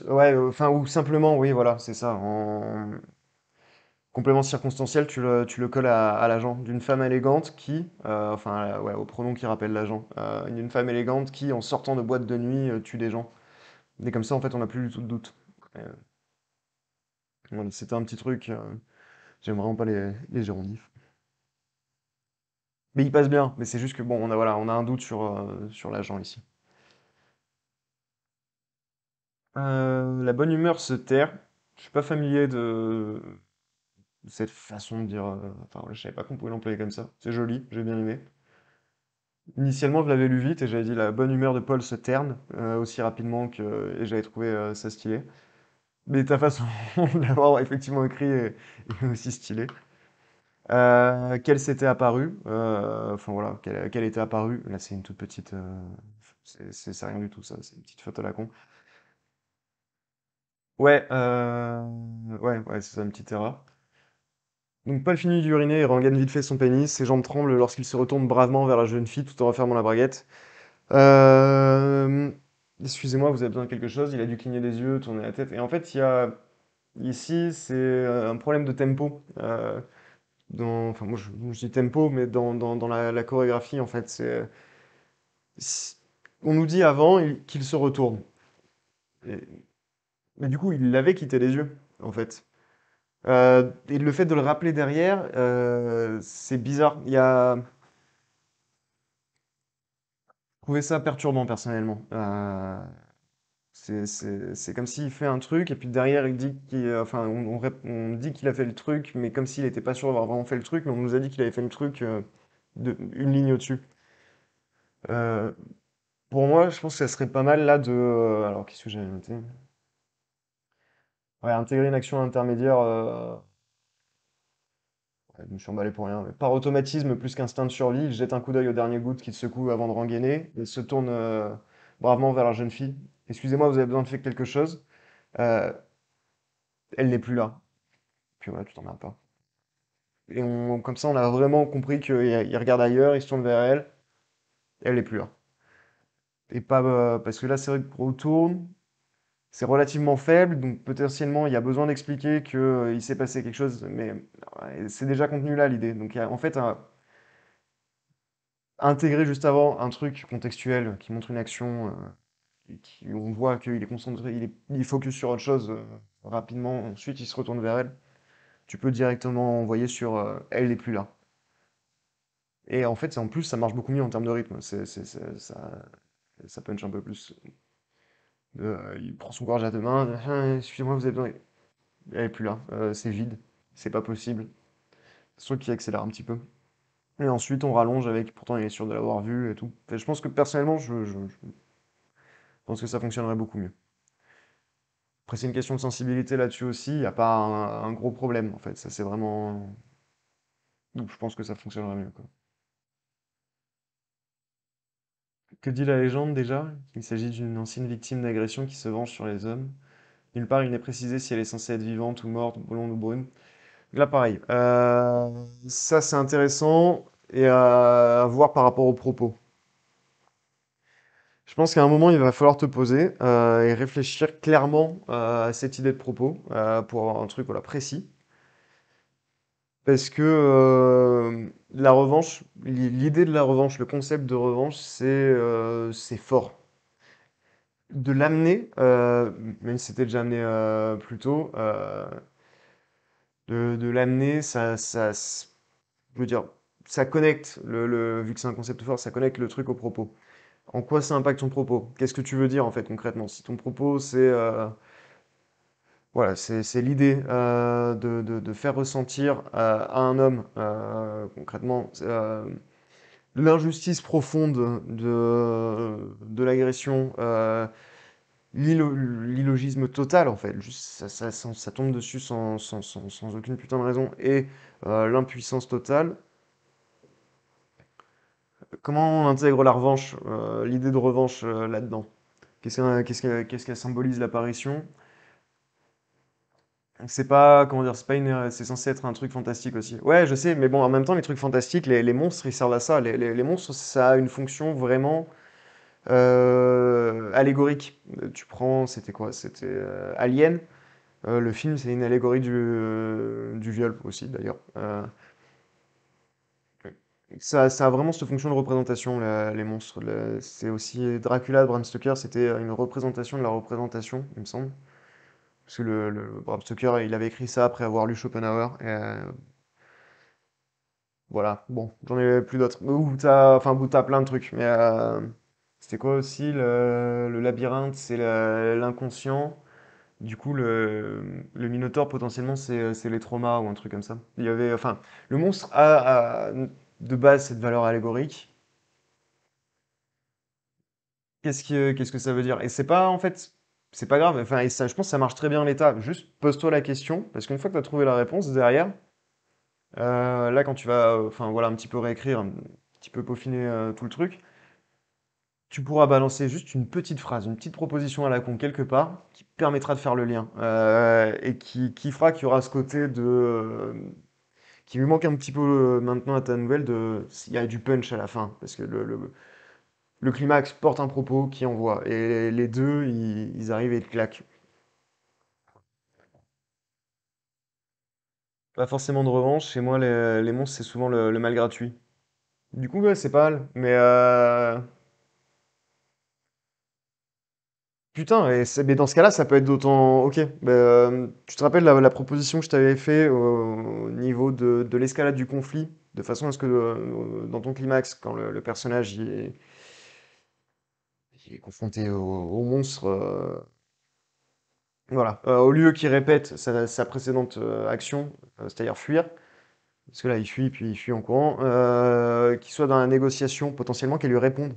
Ouais, enfin, ou simplement, oui, voilà, c'est ça. En complément circonstanciel, tu le colles à l'agent d'une femme élégante qui, enfin, ouais, au pronom qui rappelle l'agent, d'une femme élégante qui, en sortant de boîte de nuit, tue des gens. Et comme ça, en fait, on n'a plus du tout de doute. Euh, voilà, c'était un petit truc. J'aime vraiment pas les gérondifs. Mais il passe bien. Mais c'est juste que bon, on a un doute sur l'agent ici. La bonne humeur se terre. Je suis pas familier de cette façon de dire. Enfin, voilà, je savais pas qu'on pouvait l'employer comme ça. C'est joli, j'ai bien aimé. Initialement, je l'avais lu vite et j'avais dit la bonne humeur de Paul se terne aussi rapidement et j'avais trouvé ça stylé. Mais ta façon de l'avoir effectivement écrit est aussi stylée. Qu'elle s'était apparue, enfin voilà, qu'elle était apparue. Là, c'est une toute petite, c'est rien du tout ça, c'est une petite faute à la con. Ouais, ouais, c'est ça, une petite erreur. Donc Paul finit d'uriner et rengaine vite fait son pénis. Ses jambes tremblent lorsqu'il se retourne bravement vers la jeune fille tout en refermant la braguette. Euh, Excusez-moi, vous avez besoin de quelque chose? Il a dû cligner des yeux, tourner la tête. Et en fait, ici, c'est un problème de tempo. Enfin, moi, je dis tempo, mais dans la chorégraphie, en fait, on nous dit avant qu'il se retourne. Et- mais du coup, il l'avait quitté les yeux, en fait. Et le fait de le rappeler derrière, c'est bizarre. Il y a trouvé ça perturbant personnellement. C'est comme s'il fait un truc et puis derrière il dit enfin on dit qu'il a fait le truc, mais comme s'il n'était pas sûr d'avoir vraiment fait le truc, mais on nous a dit qu'il avait fait le truc une ligne au-dessus. Euh, pour moi, je pense que ça serait pas mal là de. Alors qu'est-ce que j'avais noté? Ouais, intégrer une action intermédiaire. Ouais, je me suis emballé pour rien. Mais par automatisme, plus qu'instinct de survie, il jette un coup d'œil au dernier goutte qui te secoue avant de rengainer et se tourne bravement vers la jeune fille. Excusez-moi, vous avez besoin de faire quelque chose. Euh, Elle n'est plus là. Puis voilà, tu t'emmerdes pas. Et comme ça, on a vraiment compris qu'il il regarde ailleurs, il se tourne vers elle, elle n'est plus là. Et pas parce que là, c'est vrai que retourne, c'est relativement faible, donc potentiellement, il y a besoin d'expliquer que il s'est passé quelque chose, mais ouais, c'est déjà contenu là l'idée. Donc il y a, en fait, intégrer juste avant un truc contextuel qui montre une action, et on voit qu'il est concentré, il est focus sur autre chose rapidement. Ensuite, il se retourne vers elle. Tu peux directement envoyer sur elle n'est plus là. Et en fait, en plus, ça marche beaucoup mieux en termes de rythme. Ça punch un peu plus. Il prend son courage à deux mains. Ah, excusez-moi, vous avez besoin. Elle est plus là. C'est vide. C'est pas possible. C'est truc qui accélère un petit peu. Et ensuite, on rallonge avec. Pourtant, il est sûr de l'avoir vu et tout. Enfin, je pense que personnellement, je pense que ça fonctionnerait beaucoup mieux. Après, c'est une question de sensibilité là-dessus aussi. Il n'y a pas un gros problème en fait. Ça, c'est vraiment. Donc, je pense que ça fonctionnerait mieux, quoi. Que dit la légende déjà? Il s'agit d'une ancienne victime d'agression qui se venge sur les hommes. Nulle part, il n'est précisé si elle est censée être vivante ou morte, blonde ou brune. Là, pareil. Ça, c'est intéressant et à voir par rapport aux propos. Je pense qu'à un moment, il va falloir te poser et réfléchir clairement à cette idée de propos pour avoir un truc voilà, précis. Parce que la revanche, l'idée de la revanche, le concept de revanche, c'est fort. De l'amener, même si c'était déjà amené plus tôt, de l'amener, je veux dire, ça connecte, vu que c'est un concept fort, ça connecte le truc au propos. En quoi ça impacte ton propos? Qu'est-ce que tu veux dire en fait concrètement? Si ton propos c'est voilà, c'est l'idée de faire ressentir à un homme concrètement l'injustice profonde de l'agression, l'illogisme total en fait, juste ça tombe dessus sans aucune putain de raison et l'impuissance totale. Comment on intègre la revanche, l'idée de revanche là-dedans? Qu'est-ce qu'elle symbolise l'apparition? C'est pas, comment dire, c'est pas c'est censé être un truc fantastique aussi. Ouais, je sais, mais bon, en même temps, les trucs fantastiques, les monstres, ils servent à ça. Les monstres, ça a une fonction vraiment allégorique. Tu prends, c'était quoi? C'était Alien. Le film, c'est une allégorie du viol aussi, d'ailleurs. Ça a vraiment cette fonction de représentation, les monstres. C'est aussi Dracula de Bram Stoker, c'était une représentation de la représentation, il me semble. Parce que Bram Stoker, il avait écrit ça après avoir lu Schopenhauer. Et, voilà, bon, j'en ai plus d'autres. Où t'as plein de trucs. Mais c'était quoi aussi le labyrinthe, c'est l'inconscient. Du coup, le Minotaure, potentiellement, c'est les traumas ou un truc comme ça. Il y avait, enfin, le monstre a de base cette valeur allégorique. Qu'est-ce que ça veut dire? Et c'est pas, en fait, c'est pas grave. Enfin, et ça, je pense que ça marche très bien en l'état. Juste pose-toi la question, parce qu'une fois que tu as trouvé la réponse derrière, là, quand tu vas, enfin, voilà, un petit peu réécrire, un petit peu peaufiner tout le truc, tu pourras balancer juste une petite phrase, une petite proposition à la con quelque part, qui permettra de faire le lien, et qui fera qu'il y aura ce côté qui lui manque un petit peu maintenant à ta nouvelle, il y a du punch à la fin, parce que le climax porte un propos qui envoie, et les deux, ils arrivent et ils te claquent. Pas forcément de revanche, chez moi, les monstres, c'est souvent le mal gratuit. Du coup, ouais, c'est pas mal, mais Putain, mais dans ce cas-là, ça peut être d'autant. Ok. Bah, tu te rappelles la proposition que je t'avais fait au niveau de l'escalade du conflit, de façon à ce que dans ton climax, quand le personnage il est confronté au monstre, voilà, au lieu qu'il répète sa précédente action, c'est-à-dire fuir, parce que là il fuit puis il fuit en courant, qu'il soit dans la négociation potentiellement, qu'elle lui réponde.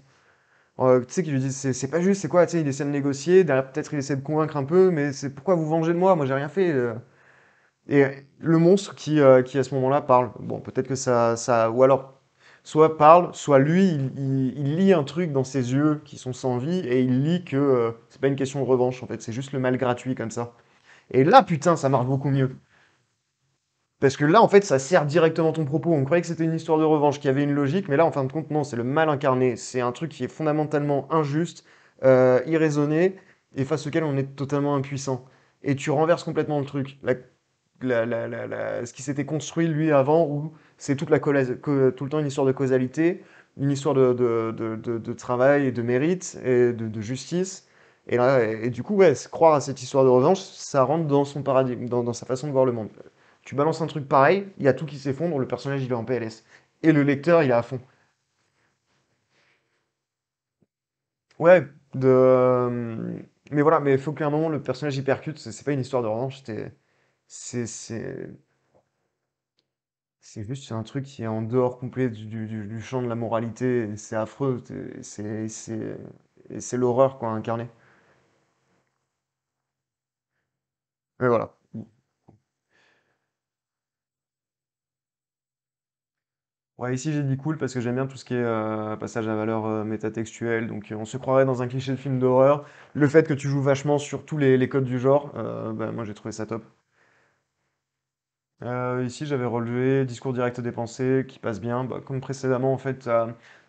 Tu sais, qu'il lui dise c'est pas juste, c'est quoi, tu sais, il essaie de négocier, derrière peut-être il essaie de convaincre un peu, mais c'est pourquoi vous vengez de moi, moi j'ai rien fait. Et le monstre qui à ce moment-là parle. Bon, peut-être que ou alors, soit parle, soit lui, il lit un truc dans ses yeux qui sont sans vie, et il lit que c'est pas une question de revanche, en fait, c'est juste le mal gratuit comme ça. Et là, putain, ça marche beaucoup mieux. Parce que là, en fait, ça sert directement ton propos. On croyait que c'était une histoire de revanche, qu'il y avait une logique, mais là, en fin de compte, non, c'est le mal incarné. C'est un truc qui est fondamentalement injuste, irraisonné, et face auquel on est totalement impuissant. Et tu renverses complètement le truc. Ce qui s'était construit, lui, avant, où c'est tout le temps une histoire de causalité, une histoire de travail et de mérite, et de justice. Et là, et du coup, ouais, croire à cette histoire de revanche, ça rentre dans son paradigme, dans sa façon de voir le monde. Tu balances un truc pareil, il y a tout qui s'effondre, le personnage il est en PLS. Et le lecteur il est à fond. Ouais, mais voilà, mais il faut qu'à un moment le personnage il percute, c'est pas une histoire de revanche, c'est c'est c'est juste un truc qui est en dehors complet du champ de la moralité, et c'est affreux, et c'est l'horreur quoi incarnée. Mais voilà. Ouais, ici j'ai dit cool parce que j'aime bien tout ce qui est passage à valeur métatextuelle, donc on se croirait dans un cliché de film d'horreur. Le fait que tu joues vachement sur tous les codes du genre, bah, moi j'ai trouvé ça top. Ici j'avais relevé discours direct des pensées qui passe bien, bah, comme précédemment en fait,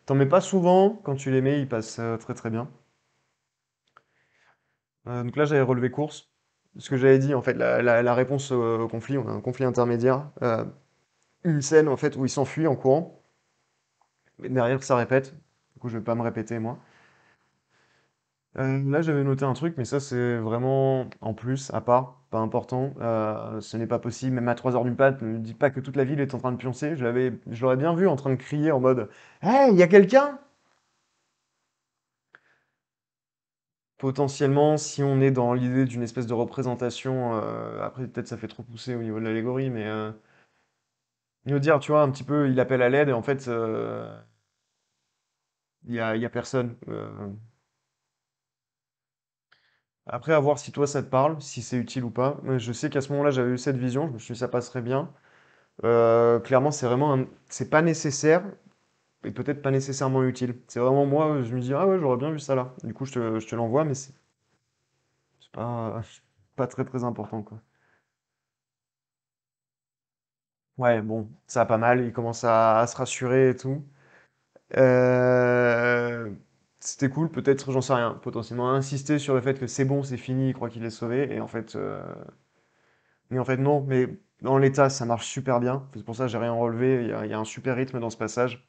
t'en mets pas souvent, quand tu les mets ils passent très très bien. Donc là j'avais relevé course, ce que j'avais dit en fait, la réponse au conflit, on a un conflit intermédiaire, une scène en fait où il s'enfuit en courant, mais derrière ça répète, du coup je vais pas me répéter moi. Là, j'avais noté un truc, mais ça, c'est vraiment en plus, à part, pas important. Ce n'est pas possible, même à 3 heures du mat, ne me dites pas que toute la ville est en train de pioncer. Je l'aurais bien vu en train de crier en mode Hey, il y a quelqu'un? Potentiellement, si on est dans l'idée d'une espèce de représentation, après, peut-être ça fait trop pousser au niveau de l'allégorie, mais il veut dire, tu vois, un petit peu, il appelle à l'aide et en fait, il y a personne. Après, à voir si toi ça te parle, si c'est utile ou pas. Mais je sais qu'à ce moment-là, j'avais eu cette vision, je me suis dit ça passerait bien. Clairement, c'est pas nécessaire et peut-être pas nécessairement utile. C'est vraiment moi, je me dis, ah ouais, j'aurais bien vu ça là. Du coup, je te l'envoie, mais c'est pas, pas très très important, quoi. Ouais, bon, ça va pas mal, il commence à se rassurer et tout. Euh, C'était cool, peut-être, j'en sais rien, potentiellement insister sur le fait que c'est bon, c'est fini, il croit qu'il est sauvé, mais en fait non, mais dans l'état, ça marche super bien. C'est pour ça que j'ai rien relevé, il y a un super rythme dans ce passage.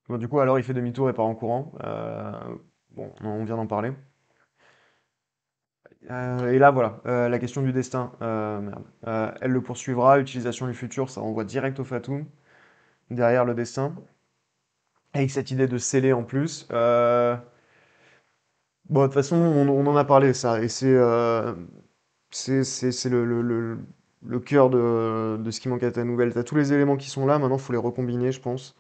Bon, du coup, alors il fait demi-tour et part en courant. Bon, on vient d'en parler. Et là, voilà, la question du destin. Merde. Elle le poursuivra, utilisation du futur, ça renvoie direct au Fatum, derrière le destin. Avec cette idée de sceller en plus. Bon, de toute façon, on en a parlé, ça, et c'est le cœur de ce qui manque à ta nouvelle. T'as tous les éléments qui sont là, maintenant, il faut les recombiner, je pense,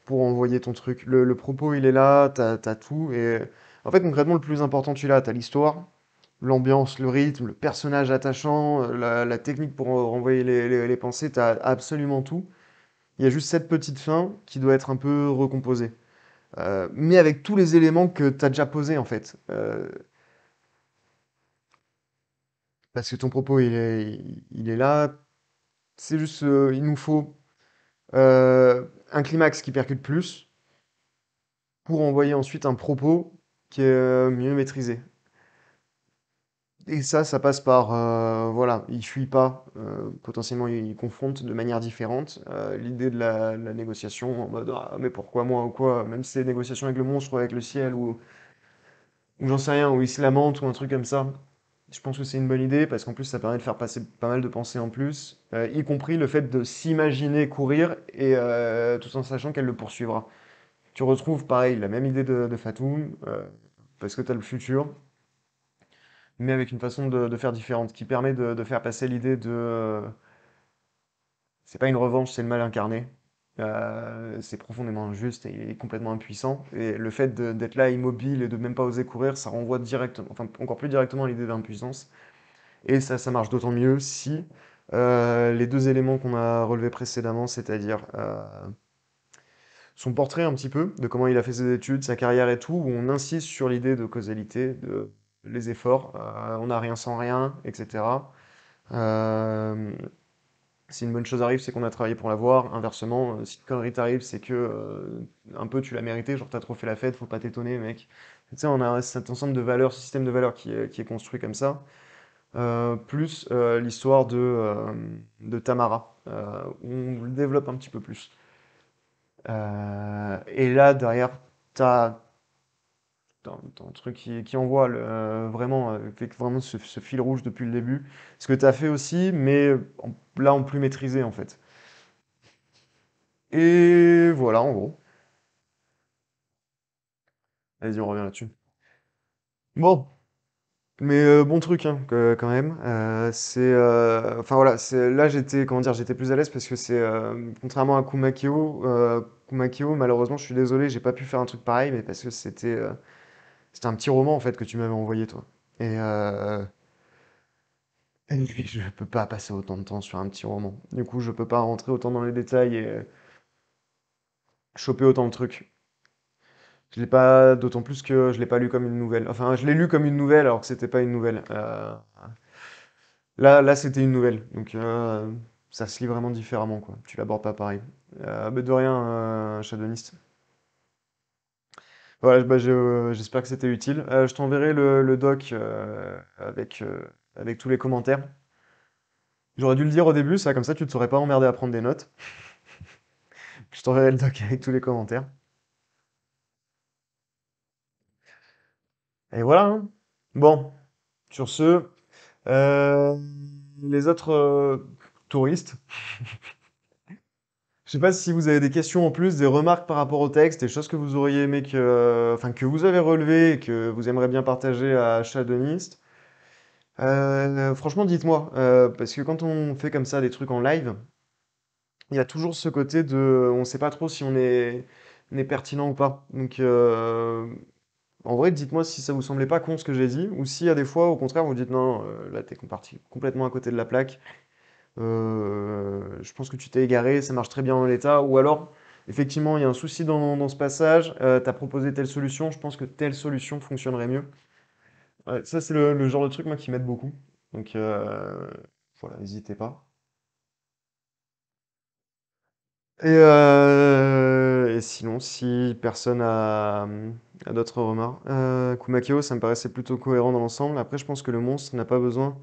pour envoyer ton truc. Le propos, il est là, t'as tout, et en fait, concrètement, le plus important, tu l'as, t'as l'histoire, l'ambiance, le rythme, le personnage attachant, la technique pour renvoyer les pensées, t'as absolument tout. Il y a juste cette petite fin qui doit être un peu recomposée. Mais avec tous les éléments que t'as déjà posés, en fait. Parce que ton propos, il est là. C'est juste, il nous faut un climax qui percute plus pour envoyer ensuite un propos qui est mieux maîtrisé. Et ça passe par, voilà, il fuit pas, potentiellement il confronte de manière différente l'idée de la négociation en mode ah, mais pourquoi moi ou quoi, même si c'est des négociations avec le monstre ou avec le ciel ou ou j'en sais rien, ou il se lamente, ou un truc comme ça. Je pense que c'est une bonne idée, parce qu'en plus, ça permet de faire passer pas mal de pensées en plus, y compris le fait de s'imaginer courir, et tout en sachant qu'elle le poursuivra. Tu retrouves, pareil, la même idée de Fatum, parce que tu as le futur, mais avec une façon de faire différente, qui permet de faire passer l'idée de... c'est pas une revanche, c'est le mal incarné. C'est profondément injuste et il est complètement impuissant. Et le fait d'être là immobile et de même pas oser courir, ça renvoie directement, enfin encore plus directement à l'idée d'impuissance. Et ça marche d'autant mieux si les deux éléments qu'on a relevés précédemment, c'est-à-dire son portrait un petit peu, de comment il a fait ses études, sa carrière et tout, où on insiste sur l'idée de causalité, de les efforts, on n'a rien sans rien, etc. Euh, Si une bonne chose arrive, c'est qu'on a travaillé pour l'avoir. Inversement, si une connerie t'arrive, c'est que un peu tu l'as mérité, genre t'as trop fait la fête, faut pas t'étonner, mec. Tu sais, on a cet ensemble de valeurs, ce système de valeurs qui est construit comme ça, plus l'histoire de Tamara, où on le développe un petit peu plus. Et là, derrière, t'as t'as un truc qui envoie vraiment, avec vraiment ce fil rouge depuis le début. Ce que t'as fait aussi, mais là en plus maîtrisé en fait. Et voilà, en gros. Vas-y, on revient là-dessus. Bon, mais bon truc, hein, quand même. Enfin voilà, là j'étais, comment dire, j'étais plus à l'aise parce que contrairement à Kumakeo, malheureusement, je suis désolé, j'ai pas pu faire un truc pareil, mais parce que c'était un petit roman en fait que tu m'avais envoyé toi. Et, et puis, je peux pas passer autant de temps sur un petit roman. Du coup, je peux pas rentrer autant dans les détails et choper autant de trucs. Je l'ai pas, d'autant plus que je l'ai pas lu comme une nouvelle. Enfin, je l'ai lu comme une nouvelle alors que c'était pas une nouvelle. Là, c'était une nouvelle, donc ça se lit vraiment différemment, quoi. Tu l'abordes pas pareil. Mais de rien, Shadowist. Voilà, bah, j'espère que c'était utile. Je t'enverrai le doc avec tous les commentaires. J'aurais dû le dire au début, ça, comme ça tu te serais pas emmerdé à prendre des notes. Je t'enverrai le doc avec tous les commentaires. Et voilà, hein. Bon, sur ce, euh, les autres touristes, je sais pas si vous avez des questions en plus, des remarques par rapport au texte, des choses que vous auriez aimé enfin, que vous avez relevées et que vous aimeriez bien partager à Shadowist. Franchement, dites-moi, parce que quand on fait comme ça des trucs en live, il y a toujours ce côté on sait pas trop si on est pertinent ou pas. Donc, en vrai, dites-moi si ça vous semblait pas con ce que j'ai dit, ou si à des fois, au contraire, vous dites non, là t'es parti complètement à côté de la plaque. Je pense que tu t'es égaré, ça marche très bien en l'état. Ou alors, effectivement, il y a un souci dans ce passage, tu as proposé telle solution, je pense que telle solution fonctionnerait mieux. Ouais, ça, c'est le genre de truc, moi, qui m'aide beaucoup. Donc, voilà, n'hésitez pas. Et sinon, si personne a d'autres remarques, Kumakeo, ça me paraissait plutôt cohérent dans l'ensemble. Après, je pense que le monstre n'a pas besoin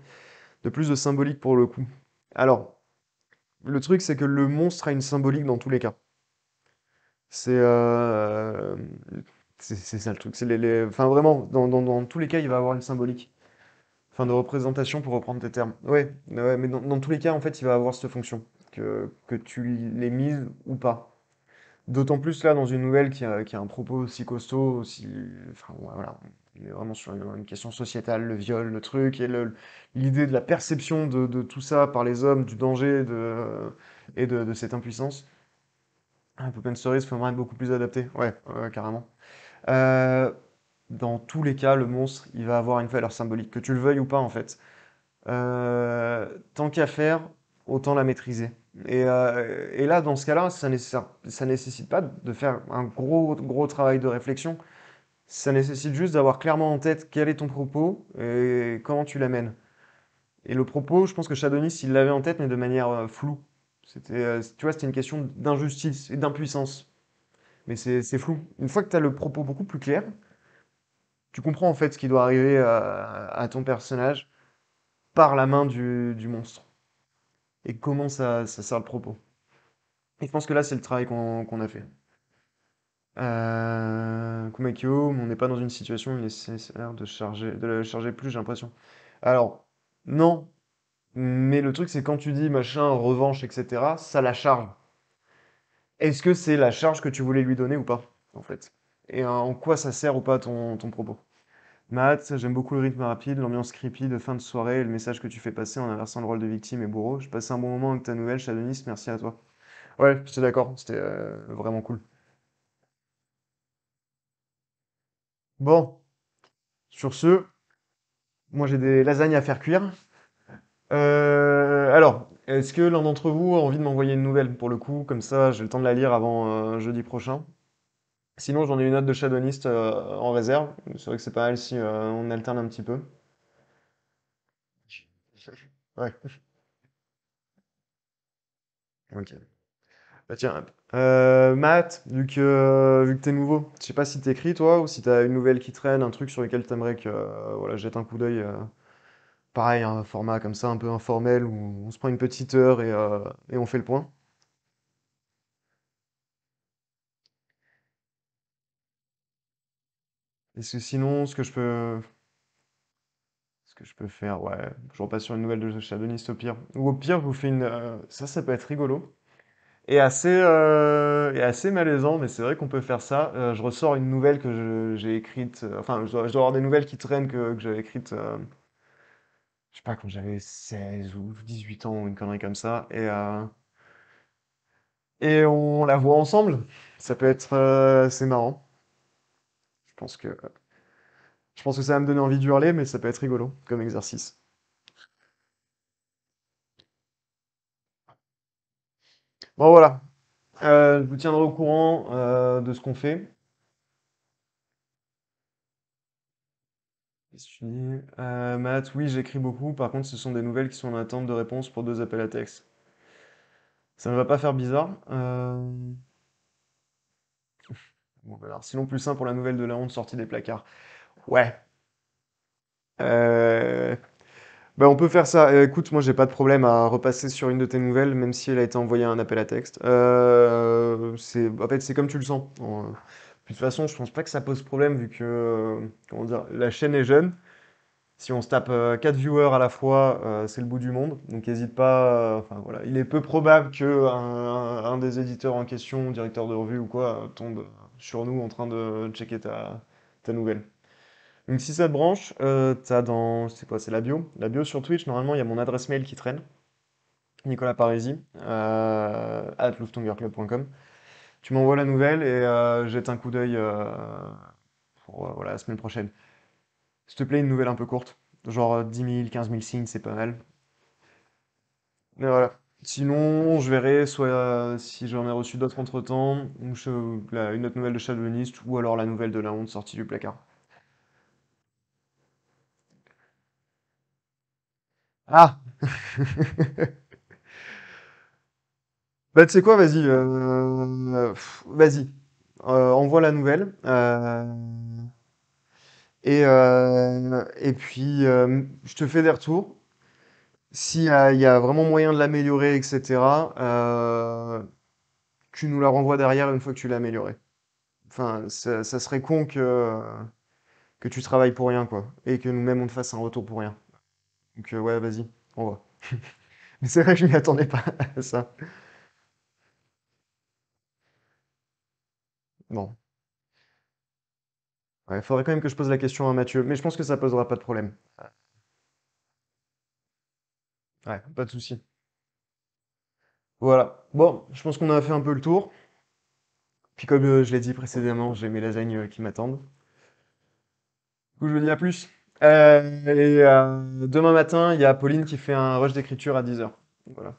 de plus de symbolique pour le coup. Alors, le truc, c'est que le monstre a une symbolique dans tous les cas. C'est c'est ça le truc. Enfin, vraiment, dans tous les cas, il va avoir une symbolique. Enfin, de représentation pour reprendre tes termes. Ouais, ouais, mais dans tous les cas, en fait, il va avoir cette fonction. Que tu l'aies mise ou pas. D'autant plus là, dans une nouvelle qui a un propos aussi costaud, aussi. Enfin, ouais, voilà. Il est vraiment sur une question sociétale, le viol, le truc, et l'idée de la perception de tout ça par les hommes, du danger et de cette impuissance. Ah, Poop and Stories, faut vraiment être beaucoup plus adapté. Ouais, ouais, carrément. Euh, Dans tous les cas, le monstre, il va avoir une valeur symbolique, que tu le veuilles ou pas, en fait. Tant qu'à faire, autant la maîtriser. Et là, dans ce cas-là, ça nécessite pas de faire un gros travail de réflexion. Ça nécessite juste d'avoir clairement en tête quel est ton propos et comment tu l'amènes. Et le propos, je pense que Shadonis, il l'avait en tête, mais de manière floue. Tu vois, c'était une question d'injustice et d'impuissance. Mais c'est flou. Une fois que tu as le propos beaucoup plus clair, tu comprends en fait ce qui doit arriver à ton personnage par la main du monstre. Et comment ça sert le propos. Et je pense que là, c'est le travail qu'on a fait. Kumakyo, on n'est pas dans une situation où il est nécessaire de la charger plus, j'ai l'impression. Alors, non, mais le truc, c'est quand tu dis machin, revanche, etc., ça la charge. Est-ce que c'est la charge que tu voulais lui donner ou pas, en fait? Et en quoi ça sert ou pas ton propos? Matt, j'aime beaucoup le rythme rapide, l'ambiance creepy de fin de soirée et le message que tu fais passer en inversant le rôle de victime et bourreau. J'ai passé un bon moment avec ta nouvelle, Shadonis, merci à toi. Ouais, j'étais d'accord, c'était vraiment cool. Bon, sur ce, moi j'ai des lasagnes à faire cuire. Alors, est-ce que l'un d'entre vous a envie de m'envoyer une nouvelle pour le coup? Comme ça, j'ai le temps de la lire avant jeudi prochain. Sinon, j'en ai une autre de Shadowlist en réserve. C'est vrai que c'est pas mal si on alterne un petit peu. Ouais, ok. Bah tiens, Matt, vu que t'es nouveau, je sais pas si t'écris toi ou si t'as une nouvelle qui traîne, un truc sur lequel t'aimerais que voilà, je jette un coup d'œil. Pareil, un format comme ça, un peu informel, où on se prend une petite heure et on fait le point. Et sinon, ce que je peux faire, ouais, je repasse sur une nouvelle de Shadowlist au pire. Ou au pire, je vous fais une. Ça peut être rigolo. Et assez malaisant, mais c'est vrai qu'on peut faire ça. Je ressors une nouvelle que j'ai écrite. Enfin, je dois avoir des nouvelles qui traînent que j'avais écrites, je sais pas, quand j'avais 16 ou 18 ans ou une connerie comme ça. Et on la voit ensemble. Ça peut être assez marrant. Je pense que, je pense que ça va me donner envie d'hurler, mais ça peut être rigolo comme exercice. Bon, voilà. Je vous tiendrai au courant de ce qu'on fait. Qu'est-ce que tu dis? Matt, oui, j'écris beaucoup. Par contre, ce sont des nouvelles qui sont en attente de réponse pour 2 appels à texte. Ça ne va pas faire bizarre. Bon, bah alors, sinon, plus simple pour la nouvelle de la honte sortie des placards. Ouais. Euh, Bah, on peut faire ça. Écoute, moi, j'ai pas de problème à repasser sur une de tes nouvelles, même si elle a été envoyée un appel à texte. En fait, c'est comme tu le sens. Puis de toute façon, je pense pas que ça pose problème vu que, comment dire, la chaîne est jeune. Si on se tape 4 viewers à la fois, c'est le bout du monde. Donc n'hésite pas. Enfin voilà, il est peu probable que un des éditeurs en question, directeur de revue ou quoi, tombe sur nous en train de checker ta nouvelle. Donc si ça te branche, t'as dans, c'est quoi, c'est la bio. La bio sur Twitch, normalement il y a mon adresse mail qui traîne, Nicolas Parisi, @louftongerclub.com. Tu m'envoies la nouvelle et jette un coup d'œil pour voilà, la semaine prochaine. S'il te plaît, une nouvelle un peu courte. Genre 10 000, 15 000 signes, c'est pas mal. Mais voilà. Sinon, je verrai soit si j'en ai reçu d'autres entre-temps, ou une autre nouvelle de Shadowlanist, ou alors la nouvelle de la honte sortie du placard. Ah! Bah tu sais quoi, vas-y, vas-y. Envoie la nouvelle. Et puis, je te fais des retours. S'il y a vraiment moyen de l'améliorer, etc., tu nous la renvoies derrière une fois que tu l'as améliorée. Enfin, ça serait con que tu travailles pour rien, quoi. Et que nous-mêmes, on te fasse un retour pour rien. Donc, ouais, vas-y, on va. Mais c'est vrai que je m'y attendais pas à ça. Bon. Ouais, faudrait quand même que je pose la question à Mathieu. Mais je pense que ça posera pas de problème. Ouais, pas de souci. Voilà. Bon, je pense qu'on a fait un peu le tour. Puis comme je l'ai dit précédemment, j'ai mes lasagnes qui m'attendent. Du coup, je vous dis à plus. Et demain matin, il y a Pauline qui fait un rush d'écriture à 10 heures. Voilà.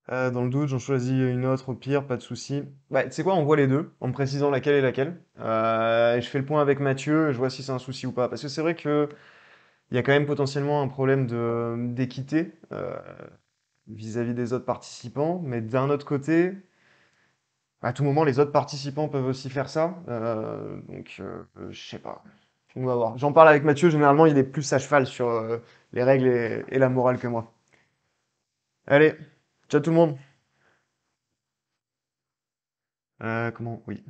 Dans le doute, j'en choisis une autre au pire, pas de souci. Bah, tu sais quoi, on voit les deux, en me précisant laquelle est laquelle. Et je fais le point avec Mathieu, et je vois si c'est un souci ou pas. Parce que c'est vrai que il y a quand même potentiellement un problème d'équité vis-à-vis des autres participants, mais d'un autre côté, à tout moment, les autres participants peuvent aussi faire ça. Donc, je sais pas. On va voir. J'en parle avec Mathieu, généralement, il est plus à cheval sur les règles et la morale que moi. Allez, ciao tout le monde! Comment? Oui.